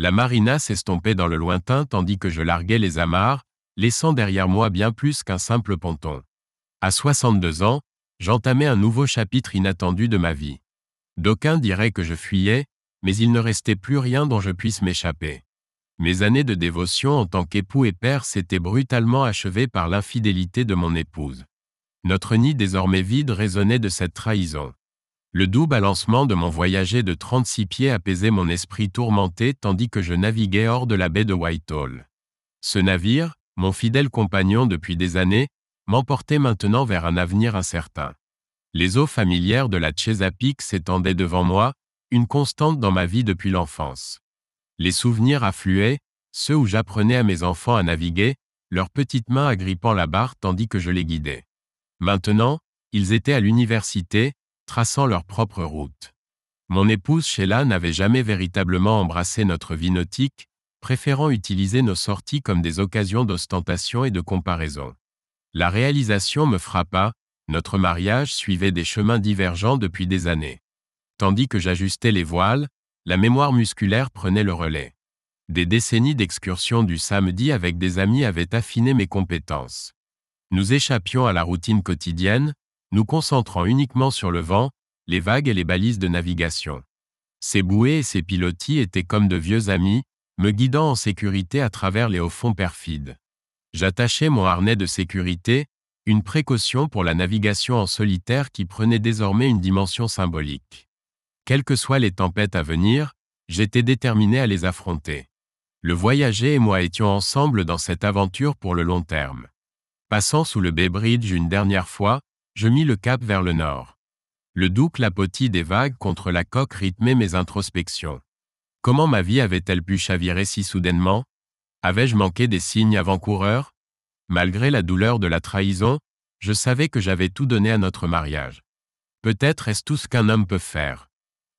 La marina s'estompait dans le lointain tandis que je larguais les amarres, laissant derrière moi bien plus qu'un simple ponton. À 62 ans, j'entamais un nouveau chapitre inattendu de ma vie. D'aucuns diraient que je fuyais, mais il ne restait plus rien dont je puisse m'échapper. Mes années de dévotion en tant qu'époux et père s'étaient brutalement achevées par l'infidélité de mon épouse. Notre nid désormais vide résonnait de cette trahison. Le doux balancement de mon voyager de 36 pieds apaisait mon esprit tourmenté tandis que je naviguais hors de la baie de Whitehall. Ce navire, mon fidèle compagnon depuis des années, m'emportait maintenant vers un avenir incertain. Les eaux familières de la Chesapeake s'étendaient devant moi, une constante dans ma vie depuis l'enfance. Les souvenirs affluaient, ceux où j'apprenais à mes enfants à naviguer, leurs petites mains agrippant la barre tandis que je les guidais. Maintenant, ils étaient à l'université, traçant leur propre route. Mon épouse Sheila n'avait jamais véritablement embrassé notre vie nautique, préférant utiliser nos sorties comme des occasions d'ostentation et de comparaison. La réalisation me frappa, notre mariage suivait des chemins divergents depuis des années. Tandis que j'ajustais les voiles, la mémoire musculaire prenait le relais. Des décennies d'excursions du samedi avec des amis avaient affiné mes compétences. Nous échappions à la routine quotidienne, nous concentrant uniquement sur le vent, les vagues et les balises de navigation. Ces bouées et ces pilotis étaient comme de vieux amis, me guidant en sécurité à travers les hauts-fonds perfides. J'attachais mon harnais de sécurité, une précaution pour la navigation en solitaire qui prenait désormais une dimension symbolique. Quelles que soient les tempêtes à venir, j'étais déterminé à les affronter. Le voyager et moi étions ensemble dans cette aventure pour le long terme. Passant sous le Bay Bridge une dernière fois, je mis le cap vers le nord. Le doux clapotis des vagues contre la coque rythmait mes introspections. Comment ma vie avait-elle pu chavirer si soudainement? Avais-je manqué des signes avant-coureurs? Malgré la douleur de la trahison, je savais que j'avais tout donné à notre mariage. Peut-être est-ce tout ce qu'un homme peut faire.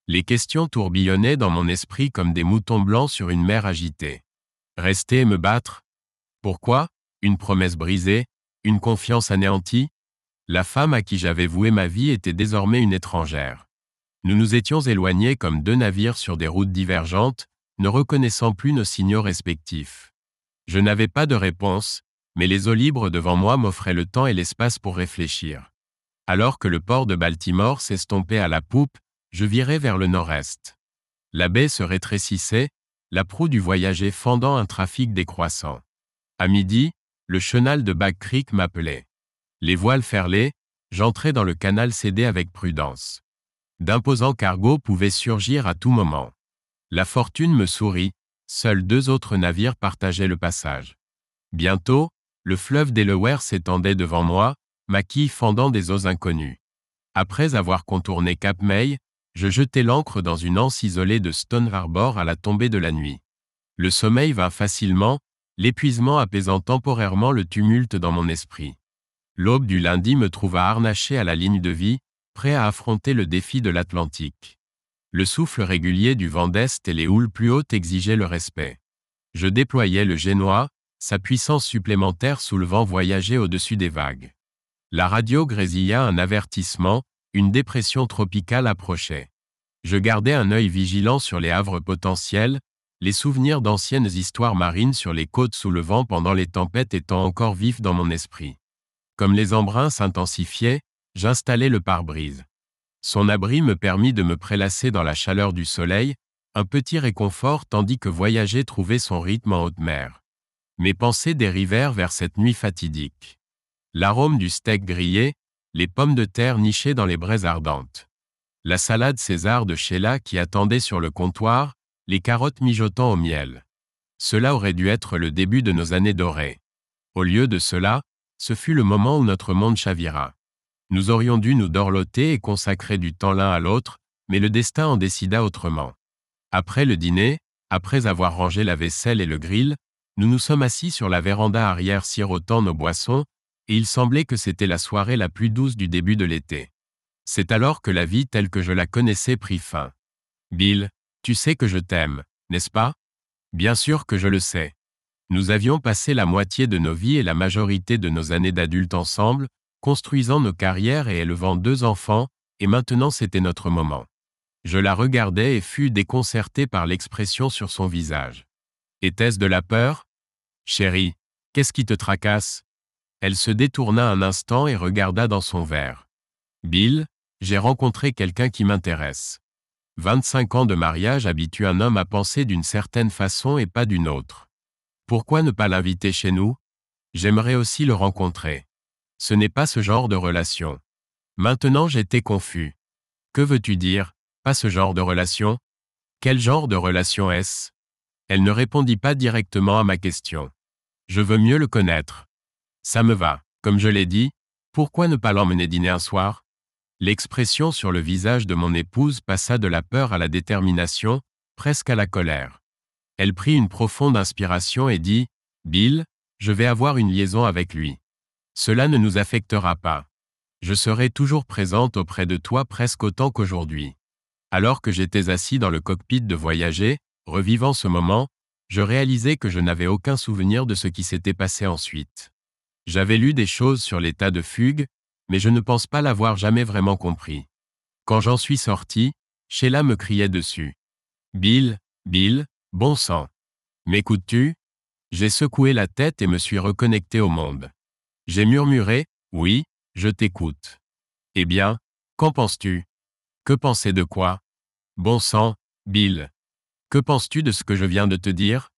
Les questions tourbillonnaient dans mon esprit comme des moutons blancs sur une mer agitée. Rester et me battre? Pourquoi? Une promesse brisée? Une confiance anéantie? La femme à qui j'avais voué ma vie était désormais une étrangère. Nous nous étions éloignés comme deux navires sur des routes divergentes, ne reconnaissant plus nos signaux respectifs. Je n'avais pas de réponse, mais les eaux libres devant moi m'offraient le temps et l'espace pour réfléchir. Alors que le port de Baltimore s'estompait à la poupe, je virais vers le nord-est. La baie se rétrécissait, la proue du voyager fendant un trafic décroissant. À midi, le chenal de Back Creek m'appelait. Les voiles ferlées, j'entrais dans le canal cédé avec prudence. D'imposants cargos pouvaient surgir à tout moment. La fortune me sourit, seuls deux autres navires partageaient le passage. Bientôt, le fleuve Delaware s'étendait devant moi, ma quille fendant des eaux inconnues. Après avoir contourné Cap May, je jetai l'ancre dans une anse isolée de Stone Harbor à la tombée de la nuit. Le sommeil vint facilement, l'épuisement apaisant temporairement le tumulte dans mon esprit. L'aube du lundi me trouva harnaché à la ligne de vie, prêt à affronter le défi de l'Atlantique. Le souffle régulier du vent d'Est et les houles plus hautes exigeaient le respect. Je déployais le génois, sa puissance supplémentaire soulevant voyager au-dessus des vagues. La radio grésilla un avertissement, une dépression tropicale approchait. Je gardais un œil vigilant sur les havres potentiels, les souvenirs d'anciennes histoires marines sur les côtes sous le vent pendant les tempêtes étant encore vifs dans mon esprit. Comme les embruns s'intensifiaient, j'installai le pare-brise. Son abri me permit de me prélasser dans la chaleur du soleil, un petit réconfort tandis que voyager trouvait son rythme en haute mer. Mes pensées dérivèrent vers cette nuit fatidique. L'arôme du steak grillé, les pommes de terre nichées dans les braises ardentes. La salade César de Sheila qui attendait sur le comptoir, les carottes mijotant au miel. Cela aurait dû être le début de nos années dorées. Au lieu de cela, ce fut le moment où notre monde chavira. Nous aurions dû nous dorloter et consacrer du temps l'un à l'autre, mais le destin en décida autrement. Après le dîner, après avoir rangé la vaisselle et le grill, nous nous sommes assis sur la véranda arrière sirotant nos boissons, et il semblait que c'était la soirée la plus douce du début de l'été. C'est alors que la vie telle que je la connaissais prit fin. Bill, tu sais que je t'aime, n'est-ce pas? Bien sûr que je le sais. Nous avions passé la moitié de nos vies et la majorité de nos années d'adultes ensemble, construisant nos carrières et élevant deux enfants, et maintenant c'était notre moment. Je la regardai et fus déconcerté par l'expression sur son visage. Était-ce de la peur? Chérie, qu'est-ce qui te tracasse? Elle se détourna un instant et regarda dans son verre. Bill, j'ai rencontré quelqu'un qui m'intéresse. 25 ans de mariage habituent un homme à penser d'une certaine façon et pas d'une autre. Pourquoi ne pas l'inviter chez nous? J'aimerais aussi le rencontrer. Ce n'est pas ce genre de relation. Maintenant j'étais confus. Que veux-tu dire, pas ce genre de relation? Quel genre de relation est-ce? Elle ne répondit pas directement à ma question. Je veux mieux le connaître. Ça me va, comme je l'ai dit, pourquoi ne pas l'emmener dîner un soir? L'expression sur le visage de mon épouse passa de la peur à la détermination, presque à la colère. Elle prit une profonde inspiration et dit, « Bill, je vais avoir une liaison avec lui. Cela ne nous affectera pas. Je serai toujours présente auprès de toi presque autant qu'aujourd'hui. » Alors que j'étais assis dans le cockpit de voyager, revivant ce moment, je réalisais que je n'avais aucun souvenir de ce qui s'était passé ensuite. J'avais lu des choses sur l'état de fugue, mais je ne pense pas l'avoir jamais vraiment compris. Quand j'en suis sorti, Sheila me criait dessus. « Bill, Bill, bon sang. M'écoutes-tu? » J'ai secoué la tête et me suis reconnecté au monde. J'ai murmuré, « Oui, je t'écoute. » Eh bien, qu'en penses-tu? Que penser de quoi? Bon sang, Bill. Que penses-tu de ce que je viens de te dire?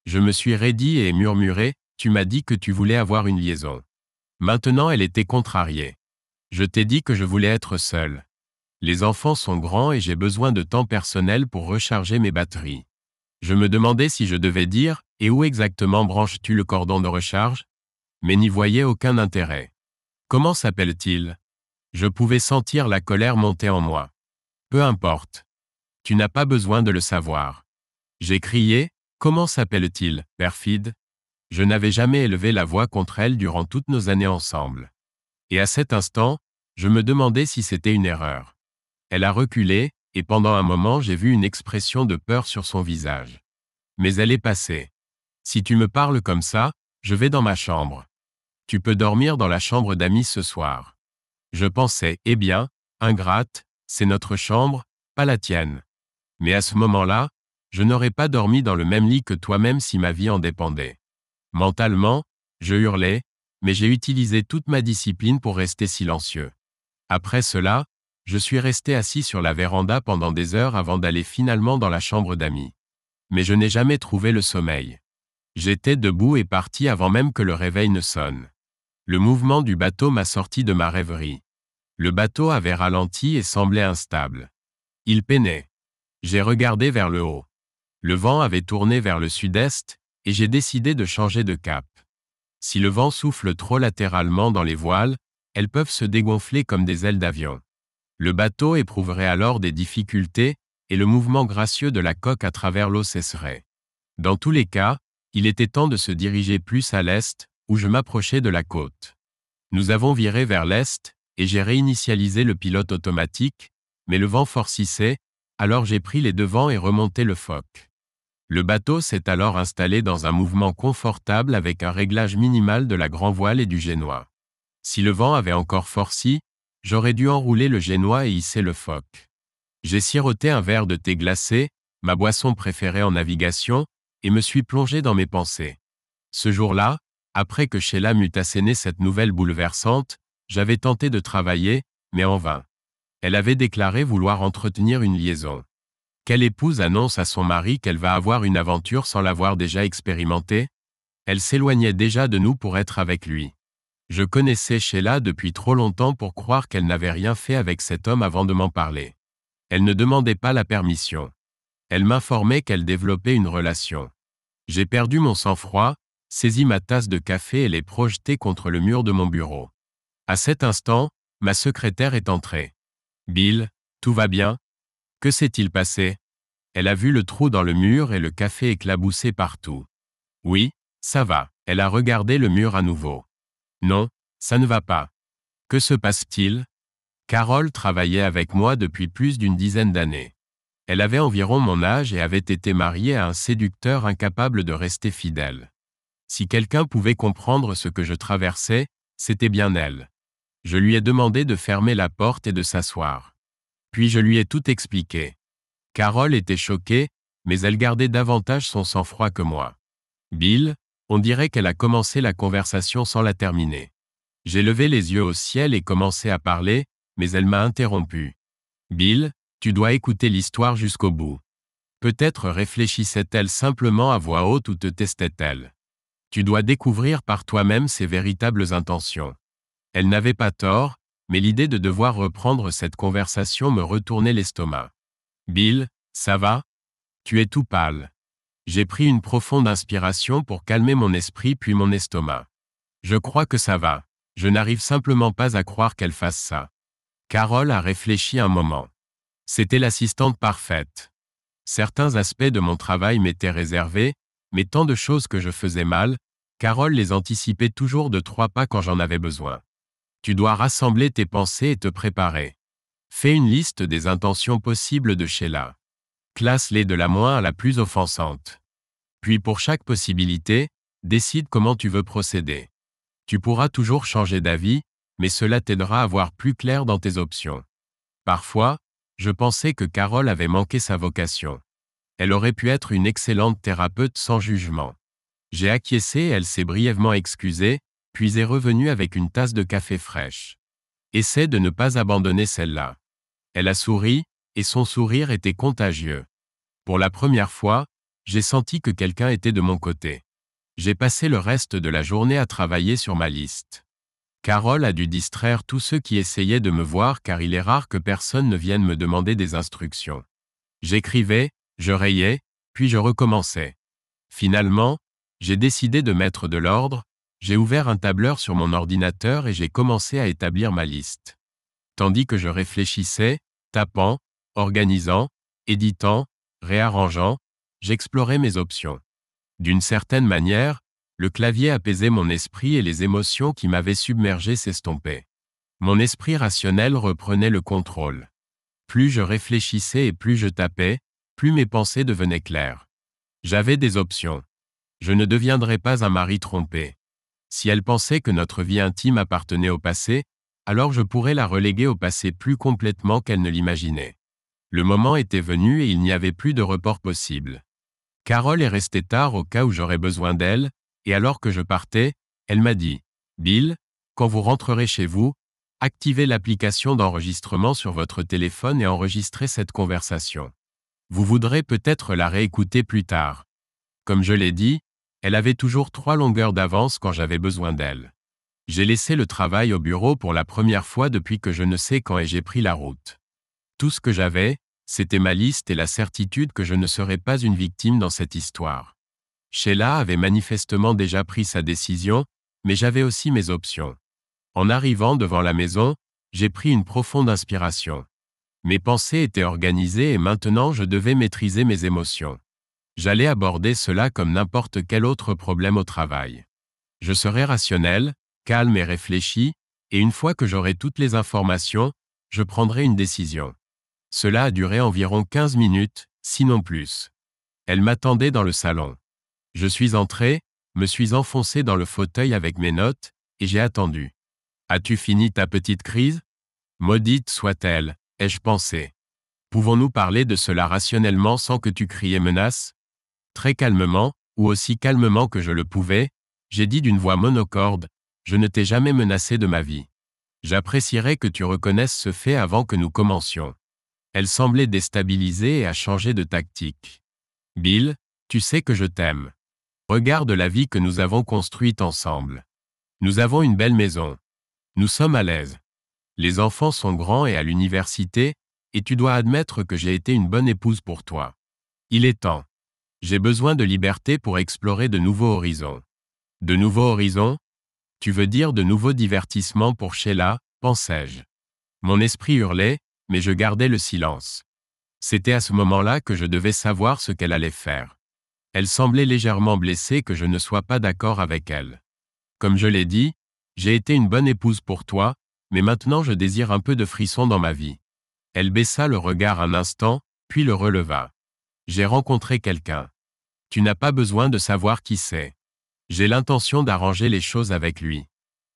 Je me suis raidi et murmuré, « Tu m'as dit que tu voulais avoir une liaison. » Maintenant elle était contrariée. Je t'ai dit que je voulais être seul. Les enfants sont grands et j'ai besoin de temps personnel pour recharger mes batteries. Je me demandais si je devais dire, et où exactement branches-tu le cordon de recharge? Mais n'y voyais aucun intérêt. Comment s'appelle-t-il? Je pouvais sentir la colère monter en moi. Peu importe. Tu n'as pas besoin de le savoir. J'ai crié, comment s'appelle-t-il, perfide? Je n'avais jamais élevé la voix contre elle durant toutes nos années ensemble. Et à cet instant, je me demandais si c'était une erreur. Elle a reculé, et pendant un moment j'ai vu une expression de peur sur son visage. Mais elle est passée. Si tu me parles comme ça, je vais dans ma chambre. Tu peux dormir dans la chambre d'amis ce soir. Je pensais, eh bien, ingrate, c'est notre chambre, pas la tienne. Mais à ce moment-là, je n'aurais pas dormi dans le même lit que toi-même si ma vie en dépendait. Mentalement, je hurlais, mais j'ai utilisé toute ma discipline pour rester silencieux. Après cela, je suis resté assis sur la véranda pendant des heures avant d'aller finalement dans la chambre d'amis. Mais je n'ai jamais trouvé le sommeil. J'étais debout et parti avant même que le réveil ne sonne. Le mouvement du bateau m'a sorti de ma rêverie. Le bateau avait ralenti et semblait instable. Il peinait. J'ai regardé vers le haut. Le vent avait tourné vers le sud-est, et j'ai décidé de changer de cap. Si le vent souffle trop latéralement dans les voiles, elles peuvent se dégonfler comme des ailes d'avion. Le bateau éprouverait alors des difficultés, et le mouvement gracieux de la coque à travers l'eau cesserait. Dans tous les cas, il était temps de se diriger plus à l'est, où je m'approchais de la côte. Nous avons viré vers l'est, et j'ai réinitialisé le pilote automatique, mais le vent forcissait, alors j'ai pris les devants et remonté le foc. Le bateau s'est alors installé dans un mouvement confortable avec un réglage minimal de la grand-voile et du génois. Si le vent avait encore forci, j'aurais dû enrouler le génois et hisser le foc. J'ai siroté un verre de thé glacé, ma boisson préférée en navigation, et me suis plongé dans mes pensées. Ce jour-là, après que Sheila m'eut asséné cette nouvelle bouleversante, j'avais tenté de travailler, mais en vain. Elle avait déclaré vouloir entretenir une liaison. Quelle épouse annonce à son mari qu'elle va avoir une aventure sans l'avoir déjà expérimentée? Elle s'éloignait déjà de nous pour être avec lui. Je connaissais Sheila depuis trop longtemps pour croire qu'elle n'avait rien fait avec cet homme avant de m'en parler. Elle ne demandait pas la permission. Elle m'informait qu'elle développait une relation. J'ai perdu mon sang-froid, saisi ma tasse de café et l'ai projetée contre le mur de mon bureau. À cet instant, ma secrétaire est entrée. « Bill, tout va bien? Que s'est-il passé? » Elle a vu le trou dans le mur et le café éclaboussé partout. « Oui, ça va. » Elle a regardé le mur à nouveau. « Non, ça ne va pas. Que se passe-t-il? » Carole travaillait avec moi depuis plus d'une dizaine d'années. Elle avait environ mon âge et avait été mariée à un séducteur incapable de rester fidèle. Si quelqu'un pouvait comprendre ce que je traversais, c'était bien elle. Je lui ai demandé de fermer la porte et de s'asseoir. Puis je lui ai tout expliqué. Carole était choquée, mais elle gardait davantage son sang-froid que moi. Bill, on dirait qu'elle a commencé la conversation sans la terminer. J'ai levé les yeux au ciel et commencé à parler, mais elle m'a interrompu. Bill, tu dois écouter l'histoire jusqu'au bout. Peut-être réfléchissait-elle simplement à voix haute ou te testait-elle. Tu dois découvrir par toi-même ses véritables intentions. Elle n'avait pas tort, mais l'idée de devoir reprendre cette conversation me retournait l'estomac. Bill, ça va? Tu es tout pâle. J'ai pris une profonde inspiration pour calmer mon esprit puis mon estomac. Je crois que ça va. Je n'arrive simplement pas à croire qu'elle fasse ça. Carole a réfléchi un moment. C'était l'assistante parfaite. Certains aspects de mon travail m'étaient réservés, mais tant de choses que je faisais mal, Carole les anticipait toujours de 3 pas quand j'en avais besoin. Tu dois rassembler tes pensées et te préparer. Fais une liste des intentions possibles de Sheila. Classe-les de la moins à la plus offensante. Puis pour chaque possibilité, décide comment tu veux procéder. Tu pourras toujours changer d'avis, mais cela t'aidera à voir plus clair dans tes options. Parfois, je pensais que Carole avait manqué sa vocation. Elle aurait pu être une excellente thérapeute sans jugement. J'ai acquiescé et elle s'est brièvement excusée, puis est revenue avec une tasse de café fraîche. Essaie de ne pas abandonner celle-là. Elle a souri, et son sourire était contagieux. Pour la première fois, j'ai senti que quelqu'un était de mon côté. J'ai passé le reste de la journée à travailler sur ma liste. Carole a dû distraire tous ceux qui essayaient de me voir car il est rare que personne ne vienne me demander des instructions. J'écrivais, je rayais, puis je recommençais. Finalement, j'ai décidé de mettre de l'ordre, j'ai ouvert un tableur sur mon ordinateur et j'ai commencé à établir ma liste. Tandis que je réfléchissais, tapant, organisant, éditant, réarrangeant, j'explorais mes options. D'une certaine manière, le clavier apaisait mon esprit et les émotions qui m'avaient submergé s'estompaient. Mon esprit rationnel reprenait le contrôle. Plus je réfléchissais et plus je tapais, plus mes pensées devenaient claires. J'avais des options. Je ne deviendrais pas un mari trompé. Si elle pensait que notre vie intime appartenait au passé, alors je pourrais la reléguer au passé plus complètement qu'elle ne l'imaginait. Le moment était venu et il n'y avait plus de report possible. Carole est restée tard au cas où j'aurais besoin d'elle, et alors que je partais, elle m'a dit « Bill, quand vous rentrerez chez vous, activez l'application d'enregistrement sur votre téléphone et enregistrez cette conversation. Vous voudrez peut-être la réécouter plus tard. » Comme je l'ai dit, elle avait toujours 3 longueurs d'avance quand j'avais besoin d'elle. J'ai laissé le travail au bureau pour la première fois depuis que je ne sais quand j'ai pris la route. Tout ce que j'avais, c'était ma liste et la certitude que je ne serais pas une victime dans cette histoire. Sheila avait manifestement déjà pris sa décision, mais j'avais aussi mes options. En arrivant devant la maison, j'ai pris une profonde inspiration. Mes pensées étaient organisées et maintenant je devais maîtriser mes émotions. J'allais aborder cela comme n'importe quel autre problème au travail. Je serais rationnel, calme et réfléchi, et une fois que j'aurai toutes les informations, je prendrai une décision. Cela a duré environ 15 minutes, sinon plus. Elle m'attendait dans le salon. Je suis entré, me suis enfoncé dans le fauteuil avec mes notes, et j'ai attendu. « As-tu fini ta petite crise ? » Maudite soit-elle, ai-je pensé. Pouvons-nous parler de cela rationnellement sans que tu cries et menaces ? Très calmement, ou aussi calmement que je le pouvais, j'ai dit d'une voix monocorde, « Je ne t'ai jamais menacé de ma vie. J'apprécierais que tu reconnaisses ce fait avant que nous commencions. » Elle semblait déstabilisée et a changé de tactique. « Bill, tu sais que je t'aime. Regarde la vie que nous avons construite ensemble. Nous avons une belle maison. Nous sommes à l'aise. Les enfants sont grands et à l'université, et tu dois admettre que j'ai été une bonne épouse pour toi. Il est temps. J'ai besoin de liberté pour explorer de nouveaux horizons. » De nouveaux horizons ? Tu veux dire de nouveaux divertissements pour Sheila, pensais-je. Mon esprit hurlait, mais je gardais le silence. C'était à ce moment-là que je devais savoir ce qu'elle allait faire. Elle semblait légèrement blessée que je ne sois pas d'accord avec elle. Comme je l'ai dit, j'ai été une bonne épouse pour toi, mais maintenant je désire un peu de frisson dans ma vie. Elle baissa le regard un instant, puis le releva. J'ai rencontré quelqu'un. Tu n'as pas besoin de savoir qui c'est. J'ai l'intention d'arranger les choses avec lui.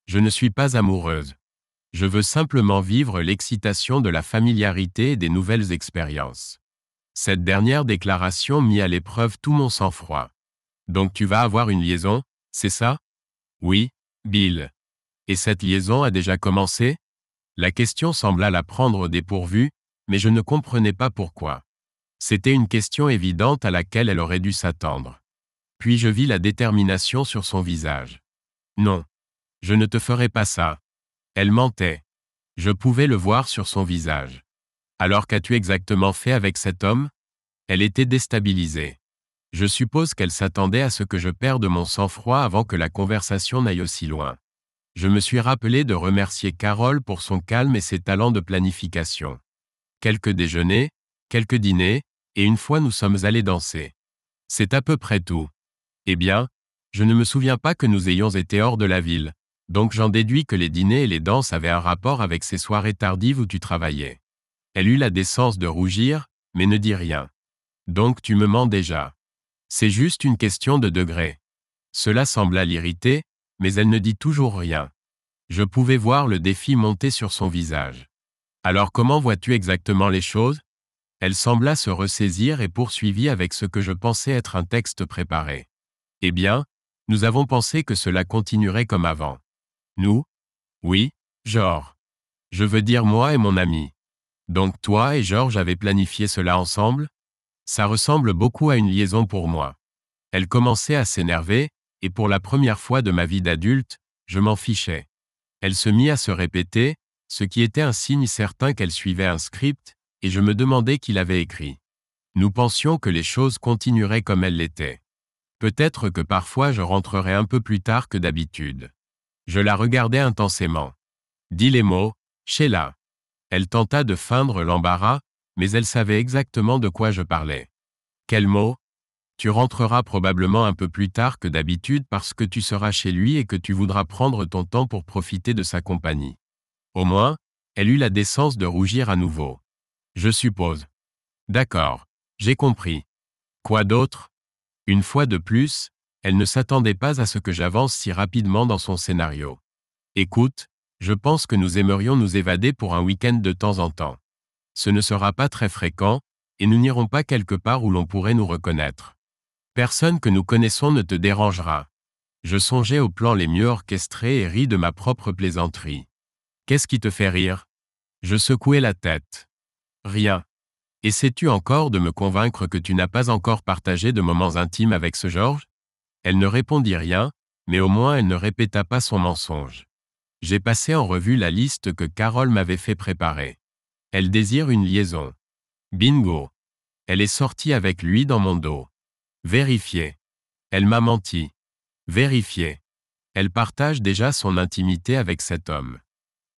Je ne suis pas amoureuse. Je veux simplement vivre l'excitation de la familiarité et des nouvelles expériences. Cette dernière déclaration mit à l'épreuve tout mon sang-froid. Donc tu vas avoir une liaison, c'est ça? Oui, Bill. Et cette liaison a déjà commencé? La question sembla la prendre au dépourvu, mais je ne comprenais pas pourquoi. C'était une question évidente à laquelle elle aurait dû s'attendre. Puis je vis la détermination sur son visage. Non. Je ne te ferai pas ça. Elle mentait. Je pouvais le voir sur son visage. Alors qu'as-tu exactement fait avec cet homme? Elle était déstabilisée. Je suppose qu'elle s'attendait à ce que je perde mon sang-froid avant que la conversation n'aille aussi loin. Je me suis rappelé de remercier Carole pour son calme et ses talents de planification. Quelques déjeuners, quelques dîners, et une fois nous sommes allés danser. C'est à peu près tout. Eh bien, je ne me souviens pas que nous ayons été hors de la ville, donc j'en déduis que les dîners et les danses avaient un rapport avec ces soirées tardives où tu travaillais. Elle eut la décence de rougir, mais ne dit rien. Donc tu me mens déjà. C'est juste une question de degré. Cela sembla l'irriter, mais elle ne dit toujours rien. Je pouvais voir le défi monter sur son visage. Alors comment vois-tu exactement les choses? Elle sembla se ressaisir et poursuivit avec ce que je pensais être un texte préparé. Eh bien, nous avons pensé que cela continuerait comme avant. Nous? Oui, genre. Je veux dire moi et mon ami. Donc toi et George avez planifié cela ensemble? Ça ressemble beaucoup à une liaison pour moi. Elle commençait à s'énerver, et pour la première fois de ma vie d'adulte, je m'en fichais. Elle se mit à se répéter, ce qui était un signe certain qu'elle suivait un script, et je me demandais qui l'avait écrit. Nous pensions que les choses continueraient comme elles l'étaient. Peut-être que parfois je rentrerais un peu plus tard que d'habitude. Je la regardais intensément. Dis les mots, Sheila. Elle tenta de feindre l'embarras, mais elle savait exactement de quoi je parlais. Quels mots? Tu rentreras probablement un peu plus tard que d'habitude parce que tu seras chez lui et que tu voudras prendre ton temps pour profiter de sa compagnie. Au moins, elle eut la décence de rougir à nouveau. Je suppose. D'accord. J'ai compris. Quoi d'autre? Une fois de plus, elle ne s'attendait pas à ce que j'avance si rapidement dans son scénario. Écoute, je pense que nous aimerions nous évader pour un week-end de temps en temps. Ce ne sera pas très fréquent, et nous n'irons pas quelque part où l'on pourrait nous reconnaître. Personne que nous connaissons ne te dérangera. Je songeais aux plans les mieux orchestrés et ris de ma propre plaisanterie. Qu'est-ce qui te fait rire? Je secouai la tête. Rien. Essaies-tu encore de me convaincre que tu n'as pas encore partagé de moments intimes avec ce George? Elle ne répondit rien, mais au moins elle ne répéta pas son mensonge. J'ai passé en revue la liste que Carole m'avait fait préparer. Elle désire une liaison. Bingo. Elle est sortie avec lui dans mon dos. Vérifié. Elle m'a menti. Vérifié. Elle partage déjà son intimité avec cet homme.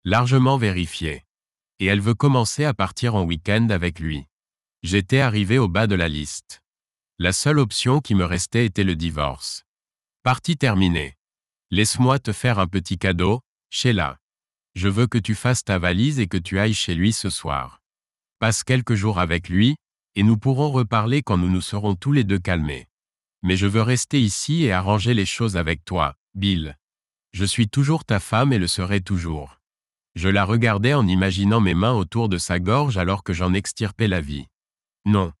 Largement vérifié. Et elle veut commencer à partir en week-end avec lui. J'étais arrivé au bas de la liste. La seule option qui me restait était le divorce. Partie terminée. Laisse-moi te faire un petit cadeau, Sheila. Je veux que tu fasses ta valise et que tu ailles chez lui ce soir. Passe quelques jours avec lui, et nous pourrons reparler quand nous nous serons tous les deux calmés. Mais je veux rester ici et arranger les choses avec toi, Bill. Je suis toujours ta femme et le serai toujours. Je la regardais en imaginant mes mains autour de sa gorge alors que j'en extirpais la vie. Non.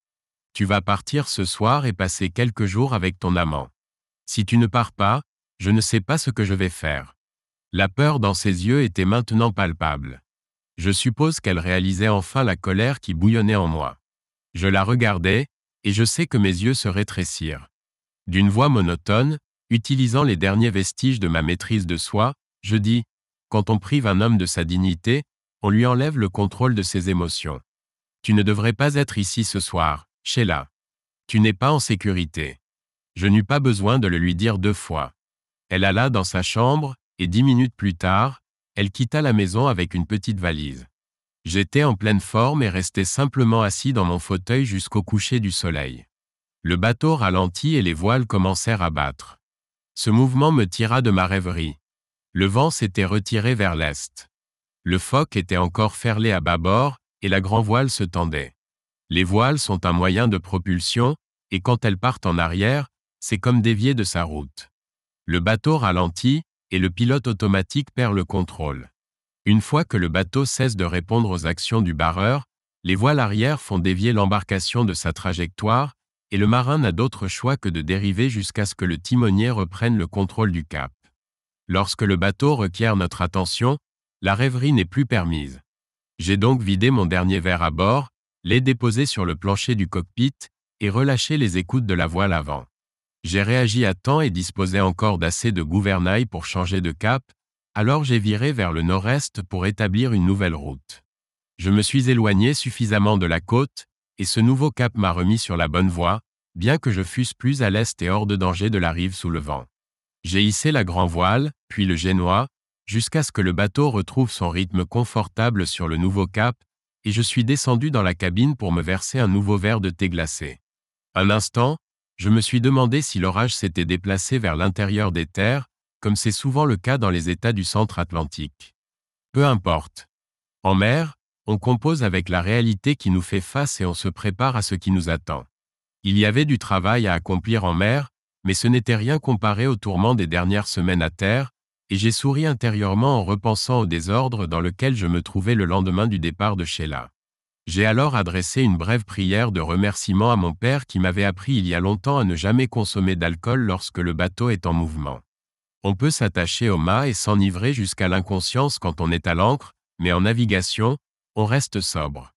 Tu vas partir ce soir et passer quelques jours avec ton amant. Si tu ne pars pas, je ne sais pas ce que je vais faire. La peur dans ses yeux était maintenant palpable. Je suppose qu'elle réalisait enfin la colère qui bouillonnait en moi. Je la regardais, et je sais que mes yeux se rétrécirent. D'une voix monotone, utilisant les derniers vestiges de ma maîtrise de soi, je dis, quand on prive un homme de sa dignité, on lui enlève le contrôle de ses émotions. Tu ne devrais pas être ici ce soir, Sheila. Tu n'es pas en sécurité. Je n'eus pas besoin de le lui dire 2 fois. Elle alla dans sa chambre, et 10 minutes plus tard, elle quitta la maison avec une petite valise. J'étais en pleine forme et restai simplement assis dans mon fauteuil jusqu'au coucher du soleil. Le bateau ralentit et les voiles commencèrent à battre. Ce mouvement me tira de ma rêverie. Le vent s'était retiré vers l'est. Le foc était encore ferlé à bâbord, et la grand-voile se tendait. Les voiles sont un moyen de propulsion, et quand elles partent en arrière, c'est comme dévier de sa route. Le bateau ralentit, et le pilote automatique perd le contrôle. Une fois que le bateau cesse de répondre aux actions du barreur, Les voiles arrière font dévier l'embarcation de sa trajectoire, et le marin n'a d'autre choix que de dériver jusqu'à ce que le timonier reprenne le contrôle du cap. Lorsque le bateau requiert notre attention, la rêverie n'est plus permise. J'ai donc vidé mon dernier verre à bord, l'ai déposé sur le plancher du cockpit et relâché les écoutes de la voile avant. J'ai réagi à temps et disposais encore d'assez de gouvernail pour changer de cap, alors j'ai viré vers le nord-est pour établir une nouvelle route. Je me suis éloigné suffisamment de la côte, et ce nouveau cap m'a remis sur la bonne voie, bien que je fusse plus à l'est et hors de danger de la rive sous le vent. J'ai hissé la grand-voile, puis le génois, jusqu'à ce que le bateau retrouve son rythme confortable sur le nouveau cap, et je suis descendu dans la cabine pour me verser un nouveau verre de thé glacé. Un instant, je me suis demandé si l'orage s'était déplacé vers l'intérieur des terres, comme c'est souvent le cas dans les États du centre Atlantique. Peu importe. En mer, on compose avec la réalité qui nous fait face et on se prépare à ce qui nous attend. Il y avait du travail à accomplir en mer, mais ce n'était rien comparé aux tourments des dernières semaines à terre, et j'ai souri intérieurement en repensant au désordre dans lequel je me trouvais le lendemain du départ de Sheila. J'ai alors adressé une brève prière de remerciement à mon père qui m'avait appris il y a longtemps à ne jamais consommer d'alcool lorsque le bateau est en mouvement. On peut s'attacher au mât et s'enivrer jusqu'à l'inconscience quand on est à l'ancre, mais en navigation, on reste sobre.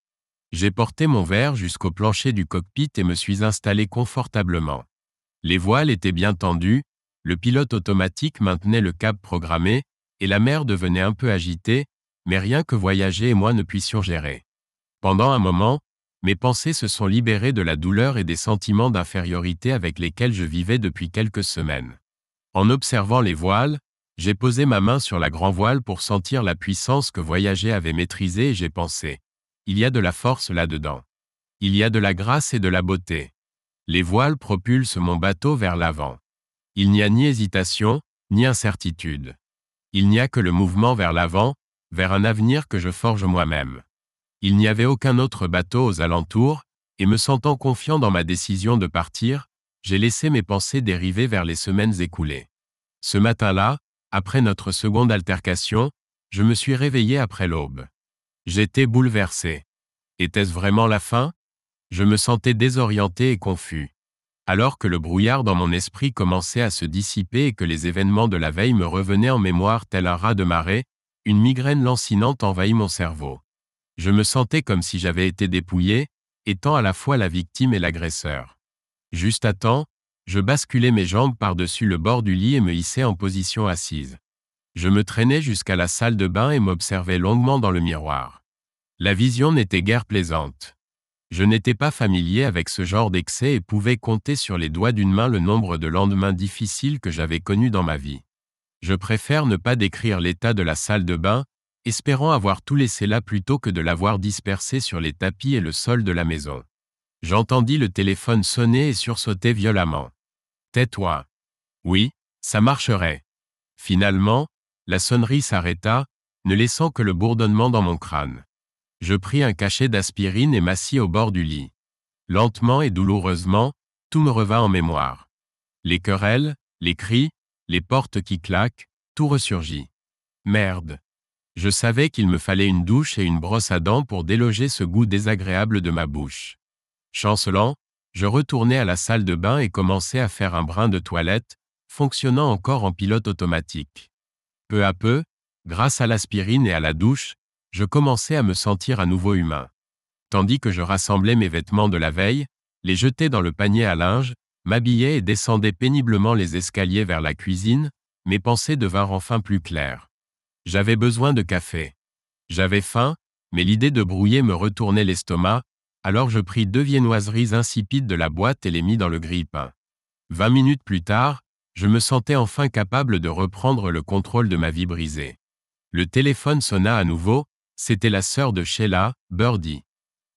J'ai porté mon verre jusqu'au plancher du cockpit et me suis installé confortablement. Les voiles étaient bien tendues, le pilote automatique maintenait le cap programmé, et la mer devenait un peu agitée, mais rien que voyager et moi ne puissions gérer. Pendant un moment, mes pensées se sont libérées de la douleur et des sentiments d'infériorité avec lesquels je vivais depuis quelques semaines. En observant les voiles, j'ai posé ma main sur la grand-voile pour sentir la puissance que voyager avait maîtrisée et j'ai pensé. Il y a de la force là-dedans. Il y a de la grâce et de la beauté. Les voiles propulsent mon bateau vers l'avant. Il n'y a ni hésitation, ni incertitude. Il n'y a que le mouvement vers l'avant, vers un avenir que je forge moi-même. Il n'y avait aucun autre bateau aux alentours, et me sentant confiant dans ma décision de partir, j'ai laissé mes pensées dériver vers les semaines écoulées. Ce matin-là, après notre seconde altercation, je me suis réveillé après l'aube. J'étais bouleversé. Était-ce vraiment la fin ? Je me sentais désorienté et confus. Alors que le brouillard dans mon esprit commençait à se dissiper et que les événements de la veille me revenaient en mémoire tel un raz de marée, une migraine lancinante envahit mon cerveau. Je me sentais comme si j'avais été dépouillé, étant à la fois la victime et l'agresseur. Juste à temps, je basculais mes jambes par-dessus le bord du lit et me hissais en position assise. Je me traînais jusqu'à la salle de bain et m'observais longuement dans le miroir. La vision n'était guère plaisante. Je n'étais pas familier avec ce genre d'excès et pouvais compter sur les doigts d'une main le nombre de lendemains difficiles que j'avais connus dans ma vie. Je préfère ne pas décrire l'état de la salle de bain, espérant avoir tout laissé là plutôt que de l'avoir dispersé sur les tapis et le sol de la maison. J'entendis le téléphone sonner et sursauter violemment. « Tais-toi. » Oui, ça marcherait. Finalement, la sonnerie s'arrêta, ne laissant que le bourdonnement dans mon crâne. Je pris un cachet d'aspirine et m'assis au bord du lit. Lentement et douloureusement, tout me revint en mémoire. Les querelles, les cris, les portes qui claquent, tout ressurgit. Merde. Je savais qu'il me fallait une douche et une brosse à dents pour déloger ce goût désagréable de ma bouche. Chancelant, je retournai à la salle de bain et commençai à faire un brin de toilette, fonctionnant encore en pilote automatique. Peu à peu, grâce à l'aspirine et à la douche, je commençais à me sentir à nouveau humain. Tandis que je rassemblais mes vêtements de la veille, les jetais dans le panier à linge, m'habillais et descendais péniblement les escaliers vers la cuisine, mes pensées devinrent enfin plus claires. J'avais besoin de café. J'avais faim, mais l'idée de brouiller me retournait l'estomac, alors je pris 2 viennoiseries insipides de la boîte et les mis dans le grille-pain. 20 minutes plus tard, je me sentais enfin capable de reprendre le contrôle de ma vie brisée. Le téléphone sonna à nouveau, c'était la sœur de Sheila, Birdie.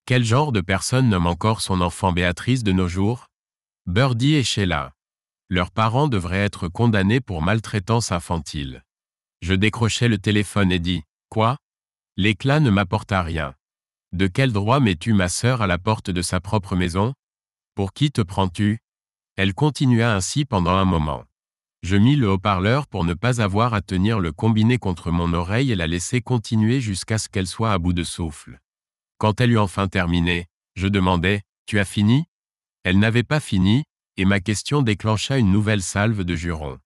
Quel genre de personne nomme encore son enfant Béatrice de nos jours ? Birdie et Sheila. Leurs parents devraient être condamnés pour maltraitance infantile. Je décrochai le téléphone et dis « Quoi ?» L'éclat ne m'apporta rien. « De quel droit mets-tu ma sœur à la porte de sa propre maison ? Pour qui te prends-tu » Elle continua ainsi pendant un moment. Je mis le haut-parleur pour ne pas avoir à tenir le combiné contre mon oreille et la laisser continuer jusqu'à ce qu'elle soit à bout de souffle. Quand elle eut enfin terminé, je demandai « Tu as fini ?» Elle n'avait pas fini, et ma question déclencha une nouvelle salve de jurons.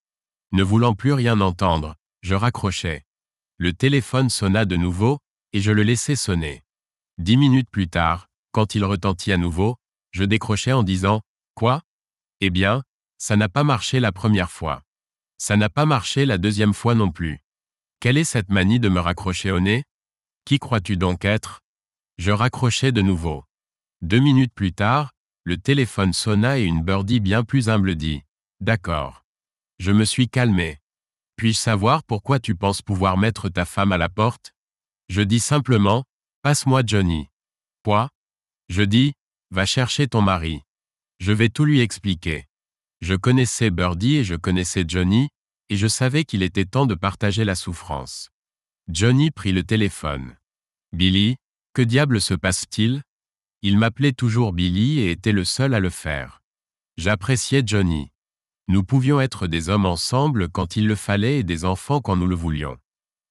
Ne voulant plus rien entendre, je raccrochai. Le téléphone sonna de nouveau, et je le laissai sonner. 10 minutes plus tard, quand il retentit à nouveau, je décrochai en disant « Quoi ? Eh bien, ça n'a pas marché la première fois. Ça n'a pas marché la deuxième fois non plus. Quelle est cette manie de me raccrocher au nez ? Qui crois-tu donc être ?» Je raccrochai de nouveau. 2 minutes plus tard, le téléphone sonna et une birdie bien plus humble dit « D'accord. » Je me suis calmé. « Puis-je savoir pourquoi tu penses pouvoir mettre ta femme à la porte ?» Je dis simplement « Passe-moi Johnny. » Quoi ? Je dis « Va chercher ton mari. » Je vais tout lui expliquer. Je connaissais Birdie et je connaissais Johnny, et je savais qu'il était temps de partager la souffrance. Johnny prit le téléphone. « Billy, que diable se passe-t-il » Il m'appelait toujours Billy et était le seul à le faire. J'appréciais Johnny. Nous pouvions être des hommes ensemble quand il le fallait et des enfants quand nous le voulions.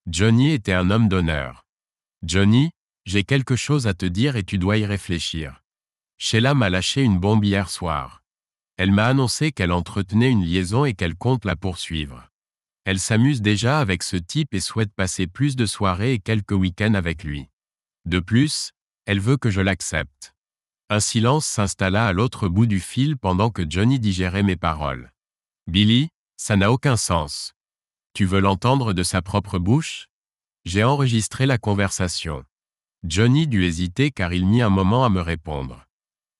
Johnny était un homme d'honneur. « Johnny, j'ai quelque chose à te dire et tu dois y réfléchir. Sheila m'a lâché une bombe hier soir. Elle m'a annoncé qu'elle entretenait une liaison et qu'elle compte la poursuivre. Elle s'amuse déjà avec ce type et souhaite passer plus de soirées et quelques week-ends avec lui. De plus, elle veut que je l'accepte. » Un silence s'installa à l'autre bout du fil pendant que Johnny digérait mes paroles. « Billy, ça n'a aucun sens. Tu veux l'entendre de sa propre bouche ?» J'ai enregistré la conversation. Johnny dut hésiter car il mit un moment à me répondre.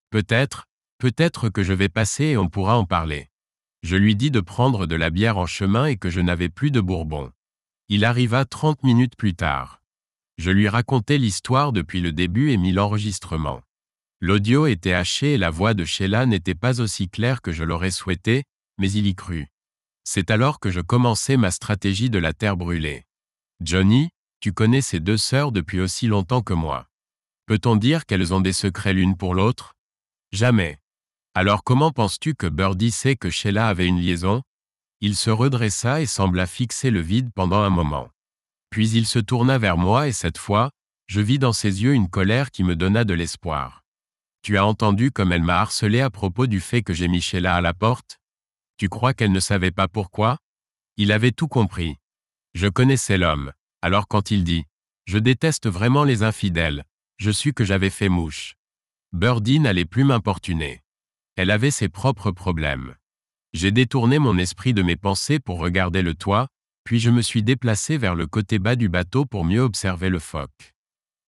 « Peut-être que je vais passer et on pourra en parler. » Je lui dis de prendre de la bière en chemin et que je n'avais plus de bourbon. Il arriva 30 minutes plus tard. Je lui racontai l'histoire depuis le début et mis l'enregistrement. L'audio était haché et la voix de Sheila n'était pas aussi claire que je l'aurais souhaité, mais il y crut. C'est alors que je commençai ma stratégie de la terre brûlée. « Johnny, tu connais ces deux sœurs depuis aussi longtemps que moi. Peut-on dire qu'elles ont des secrets l'une pour l'autre ? Jamais. Alors comment penses-tu que Birdie sait que Sheila avait une liaison ? » Il se redressa et sembla fixer le vide pendant un moment. Puis il se tourna vers moi et cette fois, je vis dans ses yeux une colère qui me donna de l'espoir. « Tu as entendu comme elle m'a harcelé à propos du fait que j'ai mis Sheila à la porte ? Tu crois qu'elle ne savait pas pourquoi ? » Il avait tout compris. Je connaissais l'homme. Alors quand il dit « Je déteste vraiment les infidèles », je sus que j'avais fait mouche. Birdie n'allait plus m'importuner. Elle avait ses propres problèmes. J'ai détourné mon esprit de mes pensées pour regarder le toit, puis je me suis déplacé vers le côté bas du bateau pour mieux observer le phoque.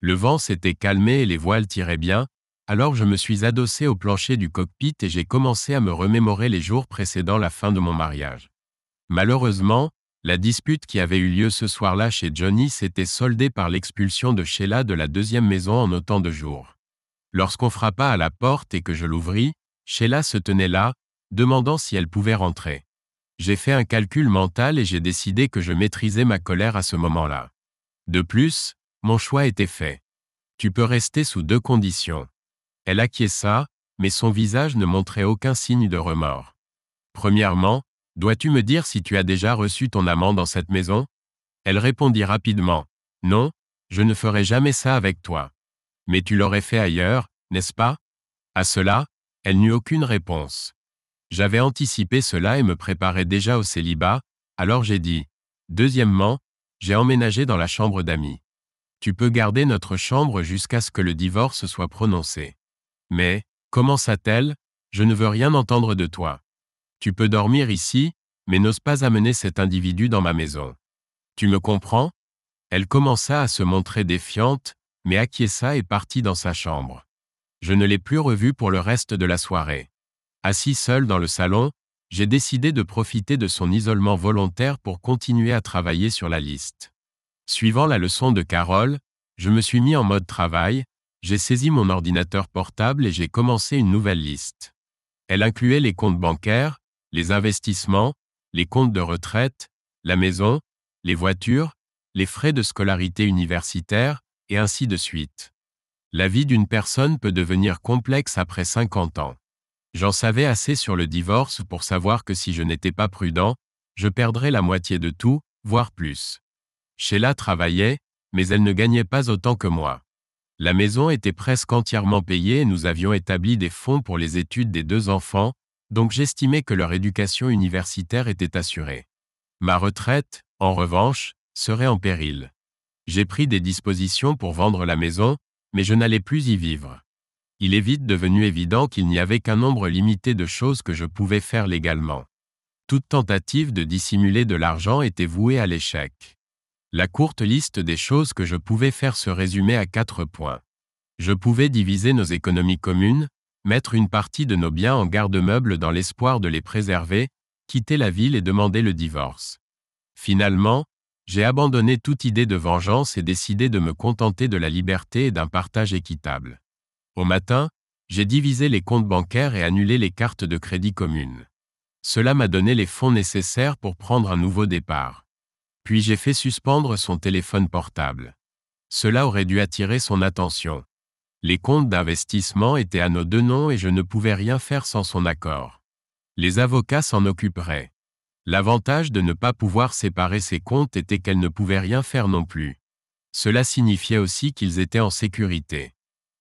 Le vent s'était calmé et les voiles tiraient bien, alors je me suis adossé au plancher du cockpit et j'ai commencé à me remémorer les jours précédant la fin de mon mariage. Malheureusement, la dispute qui avait eu lieu ce soir-là chez Johnny s'était soldée par l'expulsion de Sheila de la deuxième maison en autant de jours. Lorsqu'on frappa à la porte et que je l'ouvris, Sheila se tenait là, demandant si elle pouvait rentrer. J'ai fait un calcul mental et j'ai décidé que je maîtrisais ma colère à ce moment-là. De plus, mon choix était fait. Tu peux rester sous 2 conditions. Elle acquiesça, mais son visage ne montrait aucun signe de remords. Premièrement, dois-tu me dire si tu as déjà reçu ton amant dans cette maison ? Elle répondit rapidement. Non, je ne ferai jamais ça avec toi. Mais tu l'aurais fait ailleurs, n'est-ce pas ? À cela, elle n'eut aucune réponse. J'avais anticipé cela et me préparais déjà au célibat, alors j'ai dit. Deuxièmement, j'ai emménagé dans la chambre d'amis. Tu peux garder notre chambre jusqu'à ce que le divorce soit prononcé. Mais, commença-t-elle, je ne veux rien entendre de toi. Tu peux dormir ici, mais n'ose pas amener cet individu dans ma maison. Tu me comprends ? Elle commença à se montrer défiante, mais acquiesça et partit dans sa chambre. Je ne l'ai plus revue pour le reste de la soirée. Assis seul dans le salon, j'ai décidé de profiter de son isolement volontaire pour continuer à travailler sur la liste. Suivant la leçon de Carole, je me suis mis en mode travail, j'ai saisi mon ordinateur portable et j'ai commencé une nouvelle liste. Elle incluait les comptes bancaires, les investissements, les comptes de retraite, la maison, les voitures, les frais de scolarité universitaire, et ainsi de suite. La vie d'une personne peut devenir complexe après 50 ans. J'en savais assez sur le divorce pour savoir que si je n'étais pas prudent, je perdrais la moitié de tout, voire plus. Sheila travaillait, mais elle ne gagnait pas autant que moi. La maison était presque entièrement payée et nous avions établi des fonds pour les études des 2 enfants, donc j'estimais que leur éducation universitaire était assurée. Ma retraite, en revanche, serait en péril. J'ai pris des dispositions pour vendre la maison, mais je n'allais plus y vivre. Il est vite devenu évident qu'il n'y avait qu'un nombre limité de choses que je pouvais faire légalement. Toute tentative de dissimuler de l'argent était vouée à l'échec. La courte liste des choses que je pouvais faire se résumait à 4 points. Je pouvais diviser nos économies communes, mettre une partie de nos biens en garde-meuble dans l'espoir de les préserver, quitter la ville et demander le divorce. Finalement, j'ai abandonné toute idée de vengeance et décidé de me contenter de la liberté et d'un partage équitable. Au matin, j'ai divisé les comptes bancaires et annulé les cartes de crédit communes. Cela m'a donné les fonds nécessaires pour prendre un nouveau départ. Puis j'ai fait suspendre son téléphone portable. Cela aurait dû attirer son attention. Les comptes d'investissement étaient à nos 2 noms et je ne pouvais rien faire sans son accord. Les avocats s'en occuperaient. L'avantage de ne pas pouvoir séparer ces comptes était qu'elle ne pouvait rien faire non plus. Cela signifiait aussi qu'ils étaient en sécurité.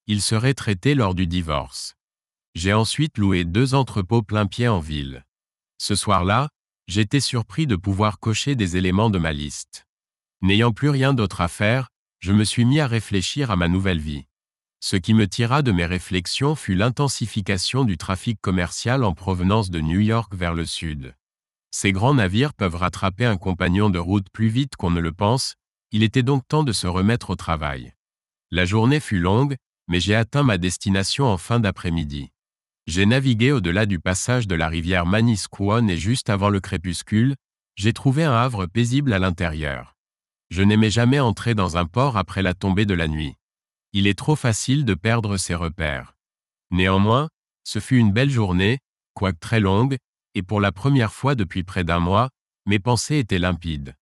Ils seraient traités lors du divorce. J'ai ensuite loué 2 entrepôts plein-pied en ville. Ce soir-là, j'étais surpris de pouvoir cocher des éléments de ma liste. N'ayant plus rien d'autre à faire, je me suis mis à réfléchir à ma nouvelle vie. Ce qui me tira de mes réflexions fut l'intensification du trafic commercial en provenance de New York vers le sud. Ces grands navires peuvent rattraper un compagnon de route plus vite qu'on ne le pense, il était donc temps de se remettre au travail. La journée fut longue, mais j'ai atteint ma destination en fin d'après-midi. J'ai navigué au-delà du passage de la rivière Manasquan et juste avant le crépuscule, j'ai trouvé un havre paisible à l'intérieur. Je n'aimais jamais entrer dans un port après la tombée de la nuit. Il est trop facile de perdre ses repères. Néanmoins, ce fut une belle journée, quoique très longue, et pour la première fois depuis près d'1 mois, mes pensées étaient limpides.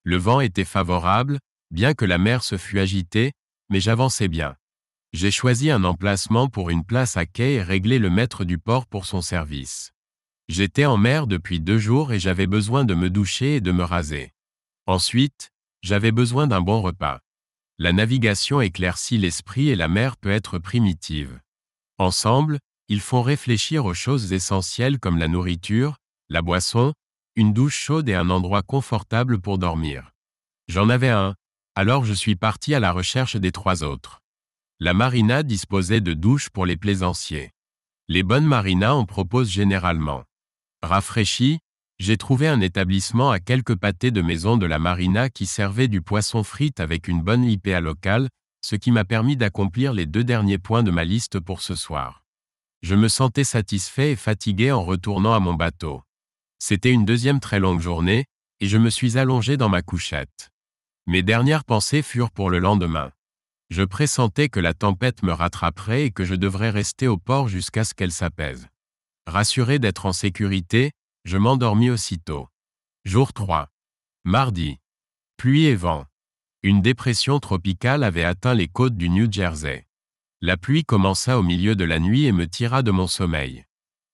Le vent était favorable, bien que la mer se fût agitée, mais j'avançais bien. J'ai choisi un emplacement pour une place à quai et réglé le maître du port pour son service. J'étais en mer depuis 2 jours et j'avais besoin de me doucher et de me raser. Ensuite, j'avais besoin d'un bon repas. La navigation éclaircit l'esprit et la mer peut être primitive. Ensemble, ils font réfléchir aux choses essentielles comme la nourriture, la boisson, une douche chaude et un endroit confortable pour dormir. J'en avais un, alors je suis parti à la recherche des 3 autres. La marina disposait de douches pour les plaisanciers. Les bonnes marinas en proposent généralement. Rafraîchi, j'ai trouvé un établissement à quelques pâtés de maison de la marina qui servait du poisson frite avec une bonne IPA locale, ce qui m'a permis d'accomplir les 2 derniers points de ma liste pour ce soir. Je me sentais satisfait et fatigué en retournant à mon bateau. C'était une 2e très longue journée, et je me suis allongé dans ma couchette. Mes dernières pensées furent pour le lendemain. Je pressentais que la tempête me rattraperait et que je devrais rester au port jusqu'à ce qu'elle s'apaise. Rassuré d'être en sécurité, je m'endormis aussitôt. Jour 3. Mardi. Pluie et vent. Une dépression tropicale avait atteint les côtes du New Jersey. La pluie commença au milieu de la nuit et me tira de mon sommeil.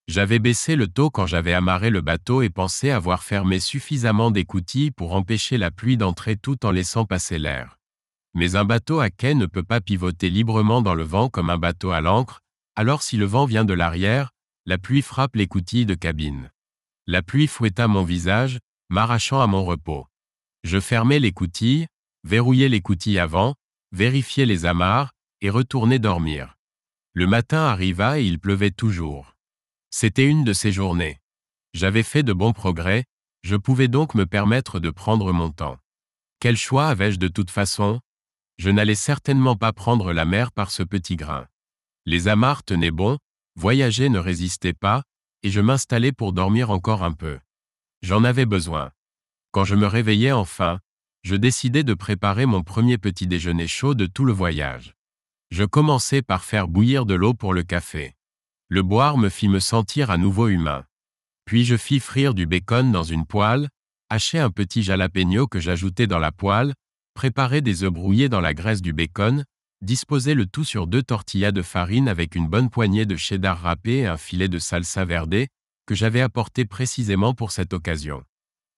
J'avais baissé le taux quand j'avais amarré le bateau et pensais avoir fermé suffisamment d'écoutilles pour empêcher la pluie d'entrer tout en laissant passer l'air. Mais un bateau à quai ne peut pas pivoter librement dans le vent comme un bateau à l'ancre, alors si le vent vient de l'arrière, la pluie frappe l'écoutille de cabine. La pluie fouetta mon visage, m'arrachant à mon repos. Je fermai l'écoutille, verrouillai l'écoutille avant, vérifiai les amarres, et retournai dormir. Le matin arriva et il pleuvait toujours. C'était une de ces journées. J'avais fait de bons progrès, je pouvais donc me permettre de prendre mon temps. Quel choix avais-je de toute façon ? Je n'allais certainement pas prendre la mer par ce petit grain. Les amarres tenaient bon, voyager ne résistait pas, et je m'installai pour dormir encore un peu. J'en avais besoin. Quand je me réveillai enfin, je décidai de préparer mon premier petit déjeuner chaud de tout le voyage. Je commençai par faire bouillir de l'eau pour le café. Le boire me fit me sentir à nouveau humain. Puis je fis frire du bacon dans une poêle, hachai un petit jalapeno que j'ajoutai dans la poêle, préparai des œufs brouillés dans la graisse du bacon, disposai le tout sur 2 tortillas de farine avec une bonne poignée de cheddar râpé et un filet de salsa verde, que j'avais apporté précisément pour cette occasion.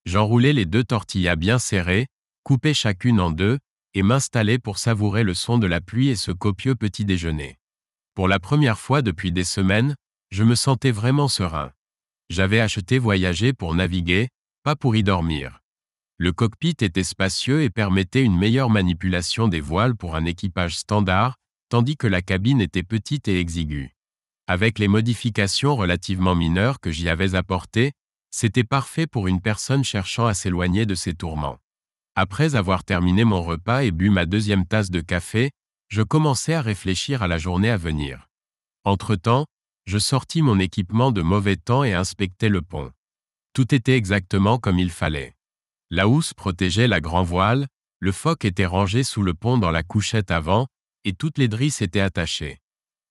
J'enroulai les 2 tortillas bien serrées, coupai chacune en 2, et m'installer pour savourer le son de la pluie et ce copieux petit déjeuner. Pour la première fois depuis des semaines, je me sentais vraiment serein. J'avais acheté voyager pour naviguer, pas pour y dormir. Le cockpit était spacieux et permettait une meilleure manipulation des voiles pour un équipage standard, tandis que la cabine était petite et exiguë. Avec les modifications relativement mineures que j'y avais apportées, c'était parfait pour une personne cherchant à s'éloigner de ses tourments. Après avoir terminé mon repas et bu ma deuxième tasse de café, je commençais à réfléchir à la journée à venir. Entre-temps, je sortis mon équipement de mauvais temps et inspectai le pont. Tout était exactement comme il fallait. La housse protégeait la grand-voile, le foc était rangé sous le pont dans la couchette avant, et toutes les drisses étaient attachées.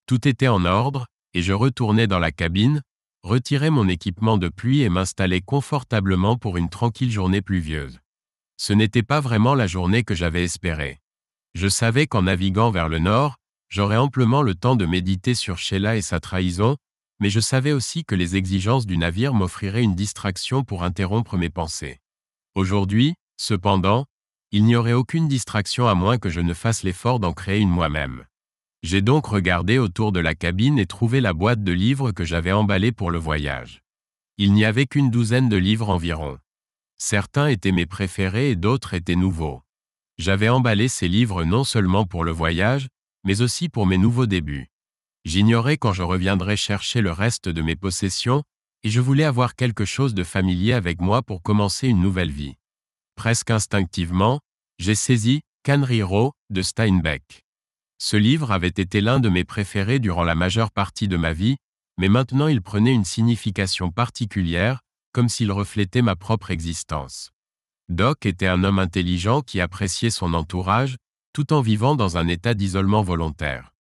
Tout était en ordre, et je retournai dans la cabine, retirai mon équipement de pluie et m'installai confortablement pour une tranquille journée pluvieuse. Ce n'était pas vraiment la journée que j'avais espérée. Je savais qu'en naviguant vers le nord, j'aurais amplement le temps de méditer sur Sheila et sa trahison, mais je savais aussi que les exigences du navire m'offriraient une distraction pour interrompre mes pensées. Aujourd'hui, cependant, il n'y aurait aucune distraction à moins que je ne fasse l'effort d'en créer une moi-même. J'ai donc regardé autour de la cabine et trouvé la boîte de livres que j'avais emballée pour le voyage. Il n'y avait qu'une douzaine de livres environ. Certains étaient mes préférés et d'autres étaient nouveaux. J'avais emballé ces livres non seulement pour le voyage, mais aussi pour mes nouveaux débuts. J'ignorais quand je reviendrais chercher le reste de mes possessions, et je voulais avoir quelque chose de familier avec moi pour commencer une nouvelle vie. Presque instinctivement, j'ai saisi Canriro de Steinbeck. Ce livre avait été l'un de mes préférés durant la majeure partie de ma vie, mais maintenant il prenait une signification particulière, comme s'il reflétait ma propre existence. Doc était un homme intelligent qui appréciait son entourage, tout en vivant dans un état d'isolement volontaire.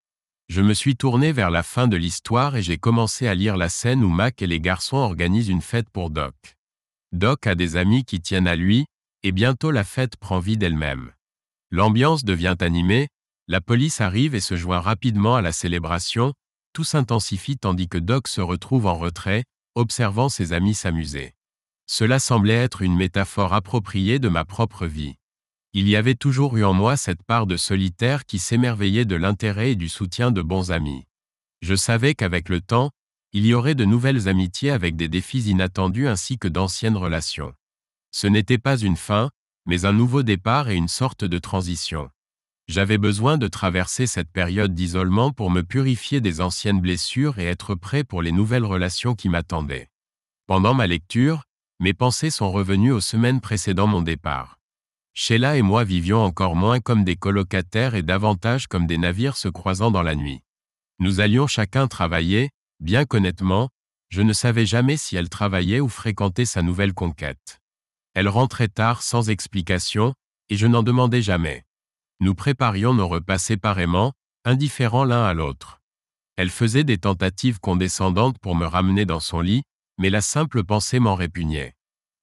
Je me suis tourné vers la fin de l'histoire et j'ai commencé à lire la scène où Mac et les garçons organisent une fête pour Doc. Doc a des amis qui tiennent à lui, et bientôt la fête prend vie d'elle-même. L'ambiance devient animée, la police arrive et se joint rapidement à la célébration, tout s'intensifie tandis que Doc se retrouve en retrait, observant ses amis s'amuser. Cela semblait être une métaphore appropriée de ma propre vie. Il y avait toujours eu en moi cette part de solitaire qui s'émerveillait de l'intérêt et du soutien de bons amis. Je savais qu'avec le temps, il y aurait de nouvelles amitiés avec des défis inattendus ainsi que d'anciennes relations. Ce n'était pas une fin, mais un nouveau départ et une sorte de transition. J'avais besoin de traverser cette période d'isolement pour me purifier des anciennes blessures et être prêt pour les nouvelles relations qui m'attendaient. Pendant ma lecture, mes pensées sont revenues aux semaines précédant mon départ. Sheila et moi vivions encore moins comme des colocataires et davantage comme des navires se croisant dans la nuit. Nous allions chacun travailler, bien qu'honnêtement, je ne savais jamais si elle travaillait ou fréquentait sa nouvelle conquête. Elle rentrait tard sans explication, et je n'en demandais jamais. Nous préparions nos repas séparément, indifférents l'un à l'autre. Elle faisait des tentatives condescendantes pour me ramener dans son lit, mais la simple pensée m'en répugnait.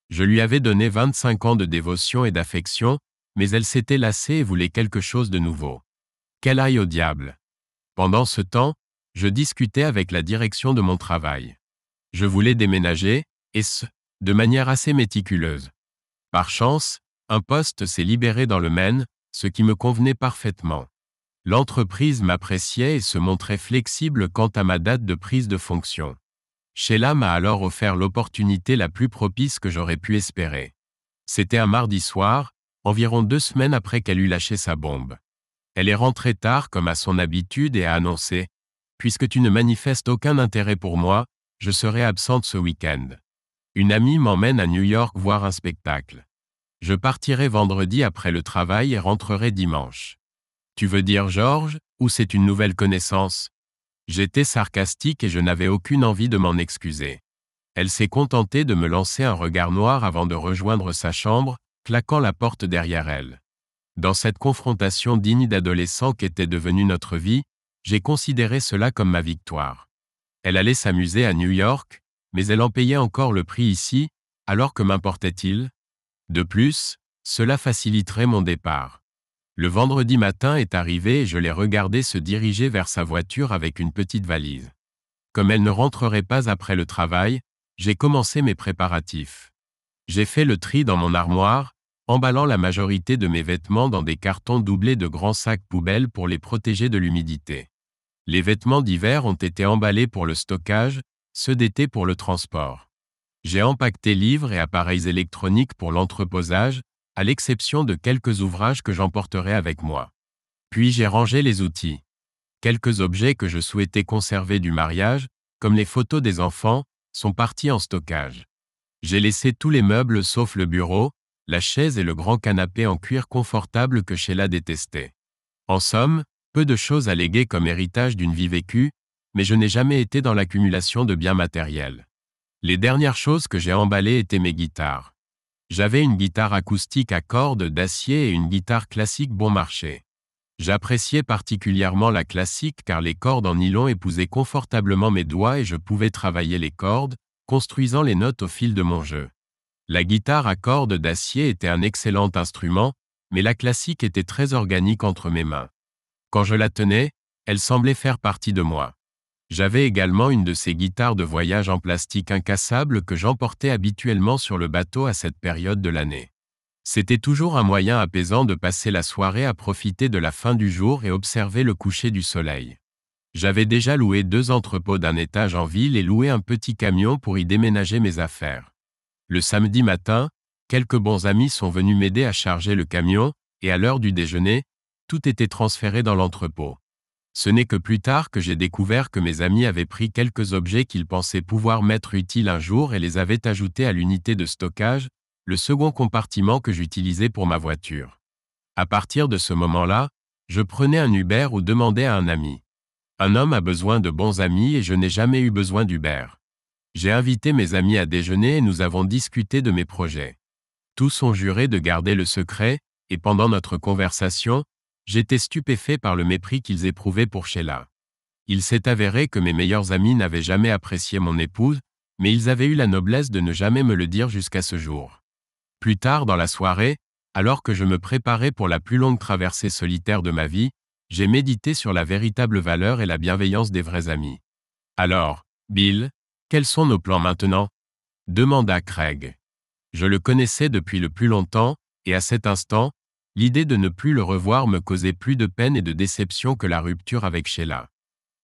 Je lui avais donné 25 ans de dévotion et d'affection, mais elle s'était lassée et voulait quelque chose de nouveau. Qu'elle aille au diable. Pendant ce temps, je discutais avec la direction de mon travail. Je voulais déménager, et de manière assez méticuleuse. Par chance, un poste s'est libéré dans le Maine, ce qui me convenait parfaitement. L'entreprise m'appréciait et se montrait flexible quant à ma date de prise de fonction. Sheila m'a alors offert l'opportunité la plus propice que j'aurais pu espérer. C'était un mardi soir, environ 2 semaines après qu'elle eut lâché sa bombe. Elle est rentrée tard comme à son habitude et a annoncé « Puisque tu ne manifestes aucun intérêt pour moi, je serai absente ce week-end. Une amie m'emmène à New York voir un spectacle. Je partirai vendredi après le travail et rentrerai dimanche. Tu veux dire Georges, ou c'est une nouvelle connaissance ?» J'étais sarcastique et je n'avais aucune envie de m'en excuser. Elle s'est contentée de me lancer un regard noir avant de rejoindre sa chambre, claquant la porte derrière elle. Dans cette confrontation digne d'adolescent qu'était devenue notre vie, j'ai considéré cela comme ma victoire. Elle allait s'amuser à New York, mais elle en payait encore le prix ici, alors que m'importait-il ? De plus, cela faciliterait mon départ. Le vendredi matin est arrivé et je l'ai regardée se diriger vers sa voiture avec une petite valise. Comme elle ne rentrerait pas après le travail, j'ai commencé mes préparatifs. J'ai fait le tri dans mon armoire, emballant la majorité de mes vêtements dans des cartons doublés de grands sacs poubelles pour les protéger de l'humidité. Les vêtements d'hiver ont été emballés pour le stockage, ceux d'été pour le transport. J'ai empaqueté livres et appareils électroniques pour l'entreposage, à l'exception de quelques ouvrages que j'emporterai avec moi. Puis j'ai rangé les outils. Quelques objets que je souhaitais conserver du mariage, comme les photos des enfants, sont partis en stockage. J'ai laissé tous les meubles sauf le bureau, la chaise et le grand canapé en cuir confortable que Sheila détestait. En somme, peu de choses à léguer comme héritage d'une vie vécue, mais je n'ai jamais été dans l'accumulation de biens matériels. Les dernières choses que j'ai emballées étaient mes guitares. J'avais une guitare acoustique à cordes d'acier et une guitare classique bon marché. J'appréciais particulièrement la classique car les cordes en nylon épousaient confortablement mes doigts et je pouvais travailler les cordes, construisant les notes au fil de mon jeu. La guitare à cordes d'acier était un excellent instrument, mais la classique était très organique entre mes mains. Quand je la tenais, elle semblait faire partie de moi. J'avais également une de ces guitares de voyage en plastique incassable que j'emportais habituellement sur le bateau à cette période de l'année. C'était toujours un moyen apaisant de passer la soirée à profiter de la fin du jour et observer le coucher du soleil. J'avais déjà loué 2 entrepôts d'un étage en ville et loué un petit camion pour y déménager mes affaires. Le samedi matin, quelques bons amis sont venus m'aider à charger le camion, et à l'heure du déjeuner, tout était transféré dans l'entrepôt. Ce n'est que plus tard que j'ai découvert que mes amis avaient pris quelques objets qu'ils pensaient pouvoir m'être utiles un jour et les avaient ajoutés à l'unité de stockage, le second compartiment que j'utilisais pour ma voiture. À partir de ce moment-là, je prenais un Uber ou demandais à un ami. Un homme a besoin de bons amis et je n'ai jamais eu besoin d'Uber. J'ai invité mes amis à déjeuner et nous avons discuté de mes projets. Tous ont juré de garder le secret, et pendant notre conversation, j'étais stupéfait par le mépris qu'ils éprouvaient pour Sheila. Il s'est avéré que mes meilleurs amis n'avaient jamais apprécié mon épouse, mais ils avaient eu la noblesse de ne jamais me le dire jusqu'à ce jour. Plus tard dans la soirée, alors que je me préparais pour la plus longue traversée solitaire de ma vie, j'ai médité sur la véritable valeur et la bienveillance des vrais amis. Alors, Bill, quels sont nos plans maintenant ? Demanda Craig. Je le connaissais depuis le plus longtemps, et à cet instant, l'idée de ne plus le revoir me causait plus de peine et de déception que la rupture avec Sheila.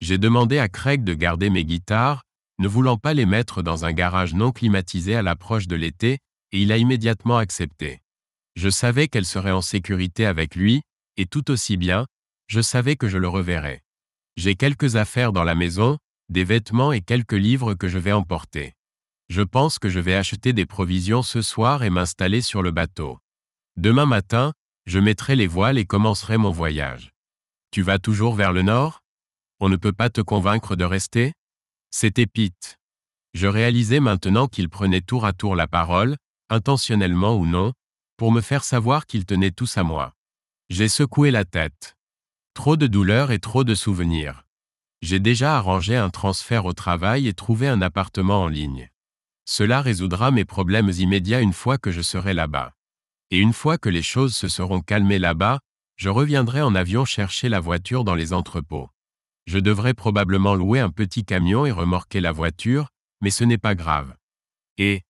J'ai demandé à Craig de garder mes guitares, ne voulant pas les mettre dans un garage non climatisé à l'approche de l'été, et il a immédiatement accepté. Je savais qu'elle serait en sécurité avec lui, et tout aussi bien, je savais que je le reverrais. J'ai quelques affaires dans la maison, des vêtements et quelques livres que je vais emporter. Je pense que je vais acheter des provisions ce soir et m'installer sur le bateau. Demain matin, je mettrai les voiles et commencerai mon voyage. Tu vas toujours vers le nord ? On ne peut pas te convaincre de rester ? C'était Pete. Je réalisais maintenant qu'il prenait tour à tour la parole, intentionnellement ou non, pour me faire savoir qu'ils tenaient tous à moi. J'ai secoué la tête. Trop de douleurs et trop de souvenirs. J'ai déjà arrangé un transfert au travail et trouvé un appartement en ligne. Cela résoudra mes problèmes immédiats une fois que je serai là-bas. Et une fois que les choses se seront calmées là-bas, je reviendrai en avion chercher la voiture dans les entrepôts. Je devrais probablement louer un petit camion et remorquer la voiture, mais ce n'est pas grave. Et,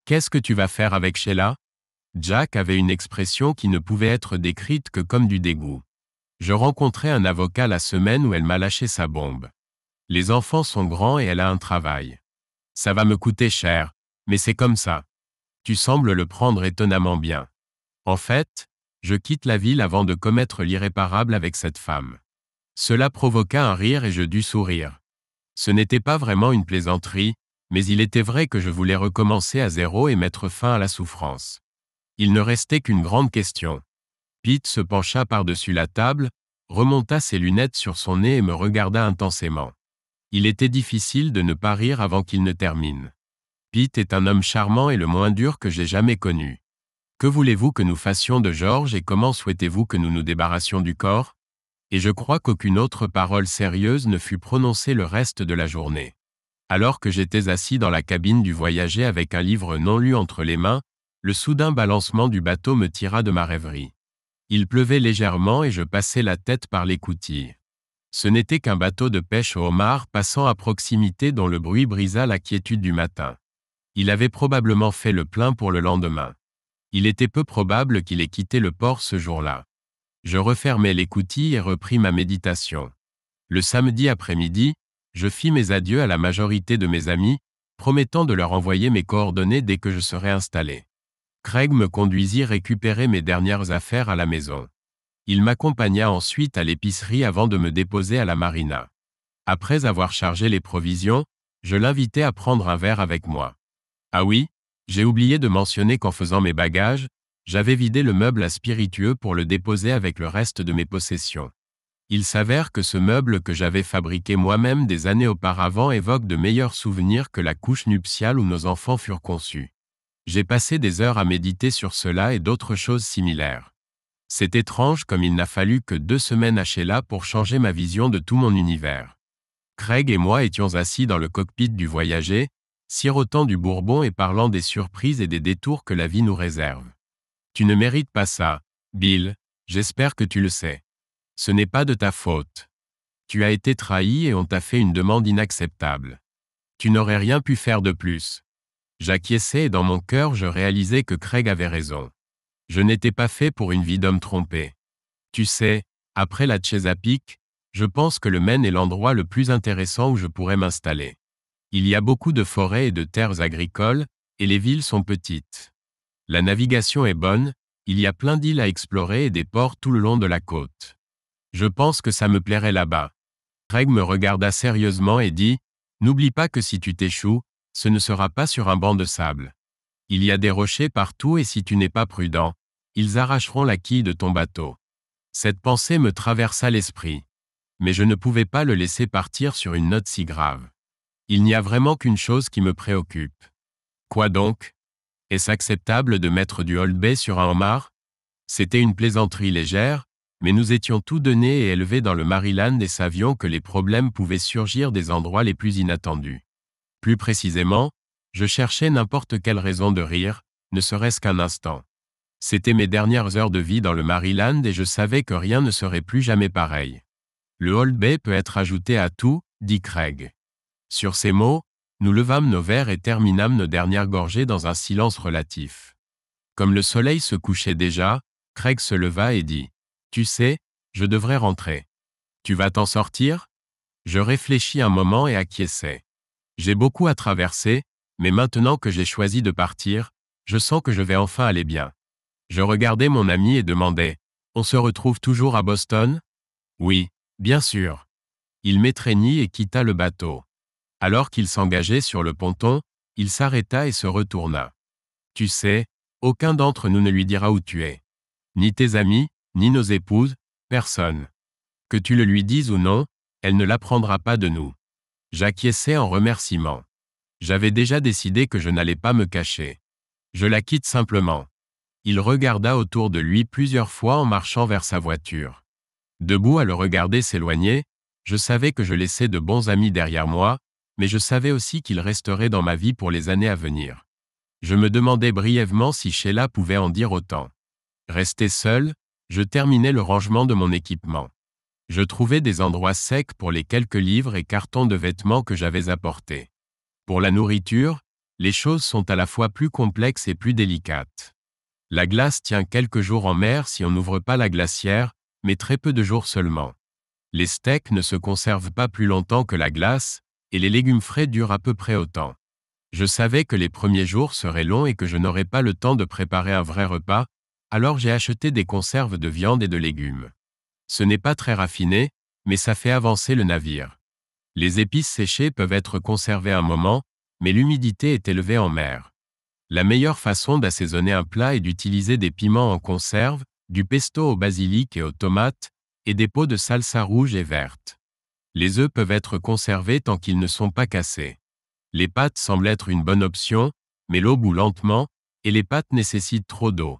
qu'est-ce que tu vas faire avec Sheila ? Jack avait une expression qui ne pouvait être décrite que comme du dégoût. Je rencontrai un avocat la semaine où elle m'a lâché sa bombe. Les enfants sont grands et elle a un travail. Ça va me coûter cher, mais c'est comme ça. Tu sembles le prendre étonnamment bien. En fait, je quitte la ville avant de commettre l'irréparable avec cette femme. Cela provoqua un rire et je dus sourire. Ce n'était pas vraiment une plaisanterie, mais il était vrai que je voulais recommencer à zéro et mettre fin à la souffrance. Il ne restait qu'une grande question. Pete se pencha par-dessus la table, remonta ses lunettes sur son nez et me regarda intensément. Il était difficile de ne pas rire avant qu'il ne termine. Pete est un homme charmant et le moins dur que j'ai jamais connu. Que voulez-vous que nous fassions de George et comment souhaitez-vous que nous nous débarrassions du corps ? Et je crois qu'aucune autre parole sérieuse ne fut prononcée le reste de la journée. Alors que j'étais assis dans la cabine du voyager avec un livre non lu entre les mains, le soudain balancement du bateau me tira de ma rêverie. Il pleuvait légèrement et je passais la tête par l'écoutille. Ce n'était qu'un bateau de pêche au homard passant à proximité dont le bruit brisa la quiétude du matin. Il avait probablement fait le plein pour le lendemain. Il était peu probable qu'il ait quitté le port ce jour-là. Je refermai l'écoutille et repris ma méditation. Le samedi après-midi, je fis mes adieux à la majorité de mes amis, promettant de leur envoyer mes coordonnées dès que je serais installé. Craig me conduisit récupérer mes dernières affaires à la maison. Il m'accompagna ensuite à l'épicerie avant de me déposer à la marina. Après avoir chargé les provisions, je l'invitai à prendre un verre avec moi. Ah oui, j'ai oublié de mentionner qu'en faisant mes bagages, j'avais vidé le meuble à spiritueux pour le déposer avec le reste de mes possessions. Il s'avère que ce meuble que j'avais fabriqué moi-même des années auparavant évoque de meilleurs souvenirs que la couche nuptiale où nos enfants furent conçus. J'ai passé des heures à méditer sur cela et d'autres choses similaires. C'est étrange comme il n'a fallu que 2 semaines à Sheila pour changer ma vision de tout mon univers. Craig et moi étions assis dans le cockpit du voyager, sirotant du bourbon et parlant des surprises et des détours que la vie nous réserve. Tu ne mérites pas ça, Bill, j'espère que tu le sais. Ce n'est pas de ta faute. Tu as été trahi et on t'a fait une demande inacceptable. Tu n'aurais rien pu faire de plus. J'acquiesçai et dans mon cœur je réalisais que Craig avait raison. Je n'étais pas fait pour une vie d'homme trompé. Tu sais, après la Chesapeake, je pense que le Maine est l'endroit le plus intéressant où je pourrais m'installer. Il y a beaucoup de forêts et de terres agricoles, et les villes sont petites. La navigation est bonne, il y a plein d'îles à explorer et des ports tout le long de la côte. Je pense que ça me plairait là-bas. Craig me regarda sérieusement et dit, « N'oublie pas que si tu t'échoues, ce ne sera pas sur un banc de sable. Il y a des rochers partout et si tu n'es pas prudent, ils arracheront la quille de ton bateau. » Cette pensée me traversa l'esprit. Mais je ne pouvais pas le laisser partir sur une note si grave. Il n'y a vraiment qu'une chose qui me préoccupe. Quoi donc? Est-ce acceptable de mettre du Old Bay sur un homard? C'était une plaisanterie légère, mais nous étions tous nés et élevés dans le Maryland et savions que les problèmes pouvaient surgir des endroits les plus inattendus. Plus précisément, je cherchais n'importe quelle raison de rire, ne serait-ce qu'un instant. C'était mes dernières heures de vie dans le Maryland et je savais que rien ne serait plus jamais pareil. Le Old Bay peut être ajouté à tout, dit Craig. Sur ces mots, nous levâmes nos verres et terminâmes nos dernières gorgées dans un silence relatif. Comme le soleil se couchait déjà, Craig se leva et dit, « Tu sais, je devrais rentrer. Tu vas t'en sortir ?» Je réfléchis un moment et acquiesçai. J'ai beaucoup à traverser, mais maintenant que j'ai choisi de partir, je sens que je vais enfin aller bien. Je regardais mon ami et demandai, « On se retrouve toujours à Boston ?» « Oui, bien sûr. » Il m'étreignit et quitta le bateau. Alors qu'il s'engageait sur le ponton, il s'arrêta et se retourna. « Tu sais, aucun d'entre nous ne lui dira où tu es. Ni tes amis, ni nos épouses, personne. Que tu le lui dises ou non, elle ne l'apprendra pas de nous. » J'acquiesçai en remerciement. J'avais déjà décidé que je n'allais pas me cacher. Je la quitte simplement. Il regarda autour de lui plusieurs fois en marchant vers sa voiture. Debout à le regarder s'éloigner, je savais que je laissais de bons amis derrière moi, mais je savais aussi qu'ils resteraient dans ma vie pour les années à venir. Je me demandais brièvement si Sheila pouvait en dire autant. Resté seul, je terminais le rangement de mon équipement. Je trouvais des endroits secs pour les quelques livres et cartons de vêtements que j'avais apportés. Pour la nourriture, les choses sont à la fois plus complexes et plus délicates. La glace tient quelques jours en mer si on n'ouvre pas la glacière, mais très peu de jours seulement. Les steaks ne se conservent pas plus longtemps que la glace, et les légumes frais durent à peu près autant. Je savais que les premiers jours seraient longs et que je n'aurais pas le temps de préparer un vrai repas, alors j'ai acheté des conserves de viande et de légumes. Ce n'est pas très raffiné, mais ça fait avancer le navire. Les épices séchées peuvent être conservées un moment, mais l'humidité est élevée en mer. La meilleure façon d'assaisonner un plat est d'utiliser des piments en conserve, du pesto au basilic et aux tomates, et des pots de salsa rouge et verte. Les œufs peuvent être conservés tant qu'ils ne sont pas cassés. Les pâtes semblent être une bonne option, mais l'eau bout lentement, et les pâtes nécessitent trop d'eau.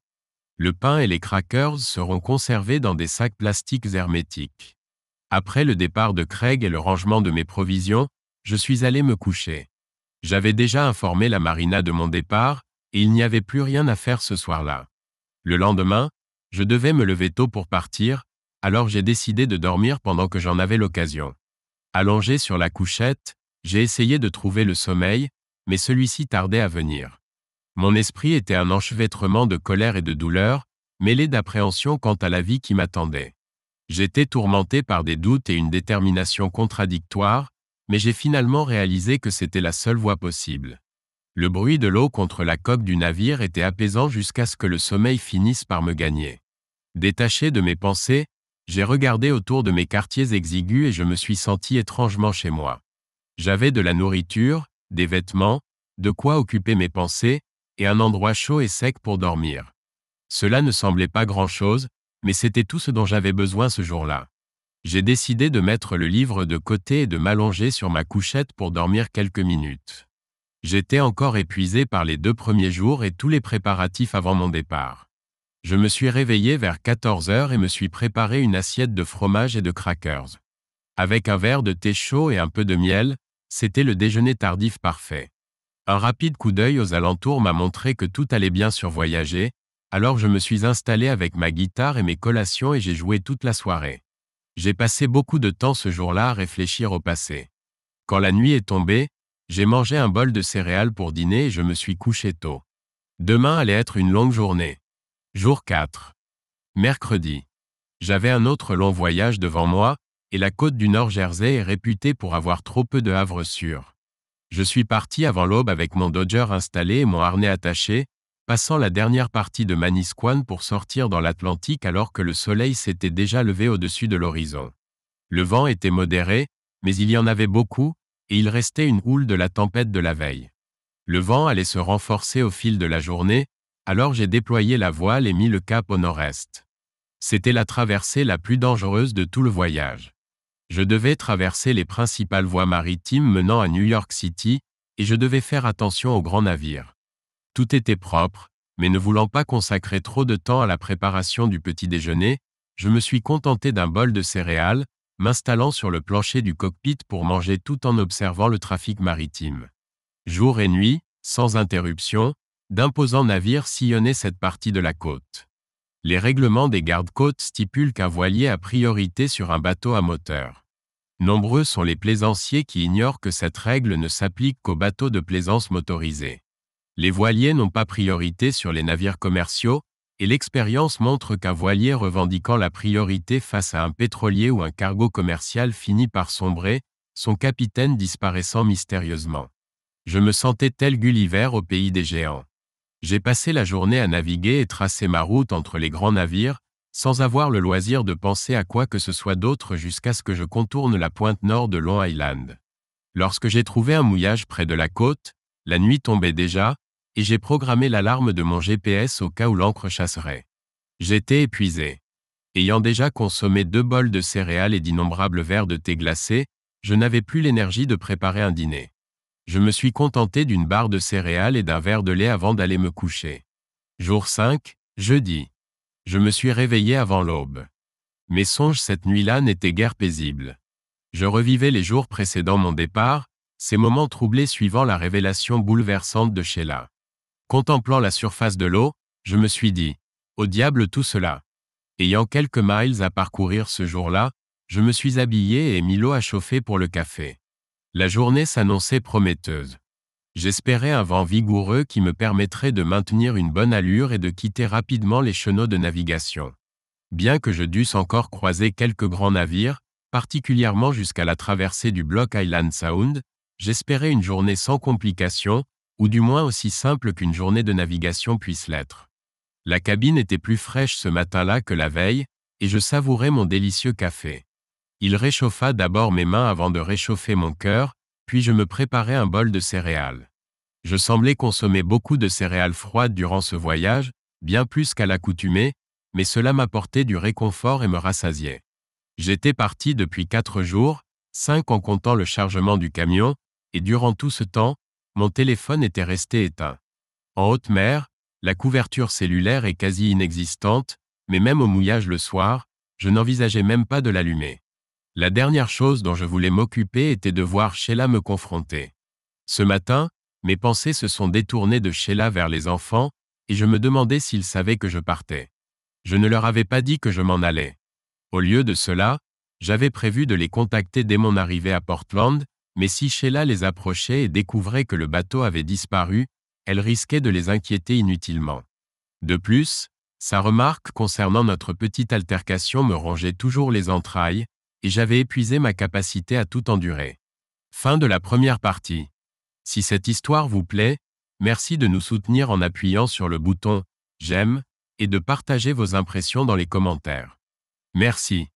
Le pain et les crackers seront conservés dans des sacs plastiques hermétiques. Après le départ de Craig et le rangement de mes provisions, je suis allé me coucher. J'avais déjà informé la marina de mon départ, et il n'y avait plus rien à faire ce soir-là. Le lendemain, je devais me lever tôt pour partir, alors j'ai décidé de dormir pendant que j'en avais l'occasion. Allongé sur la couchette, j'ai essayé de trouver le sommeil, mais celui-ci tardait à venir. Mon esprit était un enchevêtrement de colère et de douleur, mêlé d'appréhension quant à la vie qui m'attendait. J'étais tourmenté par des doutes et une détermination contradictoire, mais j'ai finalement réalisé que c'était la seule voie possible. Le bruit de l'eau contre la coque du navire était apaisant jusqu'à ce que le sommeil finisse par me gagner. Détaché de mes pensées, j'ai regardé autour de mes quartiers exigus et je me suis senti étrangement chez moi. J'avais de la nourriture, des vêtements, de quoi occuper mes pensées, et un endroit chaud et sec pour dormir. Cela ne semblait pas grand-chose, mais c'était tout ce dont j'avais besoin ce jour-là. J'ai décidé de mettre le livre de côté et de m'allonger sur ma couchette pour dormir quelques minutes. J'étais encore épuisé par les 2 premiers jours et tous les préparatifs avant mon départ. Je me suis réveillé vers 14 heures et me suis préparé une assiette de fromage et de crackers. Avec un verre de thé chaud et un peu de miel, c'était le déjeuner tardif parfait. Un rapide coup d'œil aux alentours m'a montré que tout allait bien sur Voyager, alors je me suis installé avec ma guitare et mes collations et j'ai joué toute la soirée. J'ai passé beaucoup de temps ce jour-là à réfléchir au passé. Quand la nuit est tombée, j'ai mangé un bol de céréales pour dîner et je me suis couché tôt. Demain allait être une longue journée. Jour 4. Mercredi. J'avais un autre long voyage devant moi, et la côte du Nord Jersey est réputée pour avoir trop peu de havres sûrs. Je suis parti avant l'aube avec mon Dodger installé et mon harnais attaché, passant la dernière partie de Manasquan pour sortir dans l'Atlantique alors que le soleil s'était déjà levé au-dessus de l'horizon. Le vent était modéré, mais il y en avait beaucoup, et il restait une houle de la tempête de la veille. Le vent allait se renforcer au fil de la journée, alors j'ai déployé la voile et mis le cap au nord-est. C'était la traversée la plus dangereuse de tout le voyage. Je devais traverser les principales voies maritimes menant à New York City, et je devais faire attention aux grands navires. Tout était propre, mais ne voulant pas consacrer trop de temps à la préparation du petit déjeuner, je me suis contenté d'un bol de céréales, m'installant sur le plancher du cockpit pour manger tout en observant le trafic maritime. Jour et nuit, sans interruption, d'imposants navires sillonnaient cette partie de la côte. Les règlements des gardes-côtes stipulent qu'un voilier a priorité sur un bateau à moteur. Nombreux sont les plaisanciers qui ignorent que cette règle ne s'applique qu'aux bateaux de plaisance motorisés. Les voiliers n'ont pas priorité sur les navires commerciaux, et l'expérience montre qu'un voilier revendiquant la priorité face à un pétrolier ou un cargo commercial finit par sombrer, son capitaine disparaissant mystérieusement. Je me sentais tel Gulliver au pays des géants. J'ai passé la journée à naviguer et tracer ma route entre les grands navires, sans avoir le loisir de penser à quoi que ce soit d'autre jusqu'à ce que je contourne la pointe nord de Long Island. Lorsque j'ai trouvé un mouillage près de la côte, la nuit tombait déjà, et j'ai programmé l'alarme de mon GPS au cas où l'ancre chasserait. J'étais épuisé. Ayant déjà consommé 2 bols de céréales et d'innombrables verres de thé glacé, je n'avais plus l'énergie de préparer un dîner. Je me suis contenté d'une barre de céréales et d'un verre de lait avant d'aller me coucher. Jour 5, jeudi. Je me suis réveillé avant l'aube. Mes songes cette nuit-là n'étaient guère paisibles. Je revivais les jours précédant mon départ, ces moments troublés suivant la révélation bouleversante de Sheila. Contemplant la surface de l'eau, je me suis dit, au diable tout cela. Ayant quelques miles à parcourir ce jour-là, je me suis habillé et ai mis l'eau à chauffer pour le café. La journée s'annonçait prometteuse. J'espérais un vent vigoureux qui me permettrait de maintenir une bonne allure et de quitter rapidement les chenaux de navigation. Bien que je dusse encore croiser quelques grands navires, particulièrement jusqu'à la traversée du Block Island Sound, j'espérais une journée sans complications, ou du moins aussi simple qu'une journée de navigation puisse l'être. La cabine était plus fraîche ce matin-là que la veille, et je savourais mon délicieux café. Il réchauffa d'abord mes mains avant de réchauffer mon cœur, puis je me préparai un bol de céréales. Je semblais consommer beaucoup de céréales froides durant ce voyage, bien plus qu'à l'accoutumée, mais cela m'apportait du réconfort et me rassasiait. J'étais parti depuis 4 jours, 5 en comptant le chargement du camion, et durant tout ce temps, mon téléphone était resté éteint. En haute mer, la couverture cellulaire est quasi inexistante, mais même au mouillage le soir, je n'envisageais même pas de l'allumer. La dernière chose dont je voulais m'occuper était de voir Sheila me confronter. Ce matin, mes pensées se sont détournées de Sheila vers les enfants, et je me demandais s'ils savaient que je partais. Je ne leur avais pas dit que je m'en allais. Au lieu de cela, j'avais prévu de les contacter dès mon arrivée à Portland, mais si Sheila les approchait et découvrait que le bateau avait disparu, elle risquait de les inquiéter inutilement. De plus, sa remarque concernant notre petite altercation me rongeait toujours les entrailles, et j'avais épuisé ma capacité à tout endurer. Fin de la première partie. Si cette histoire vous plaît, merci de nous soutenir en appuyant sur le bouton « J'aime » et de partager vos impressions dans les commentaires. Merci.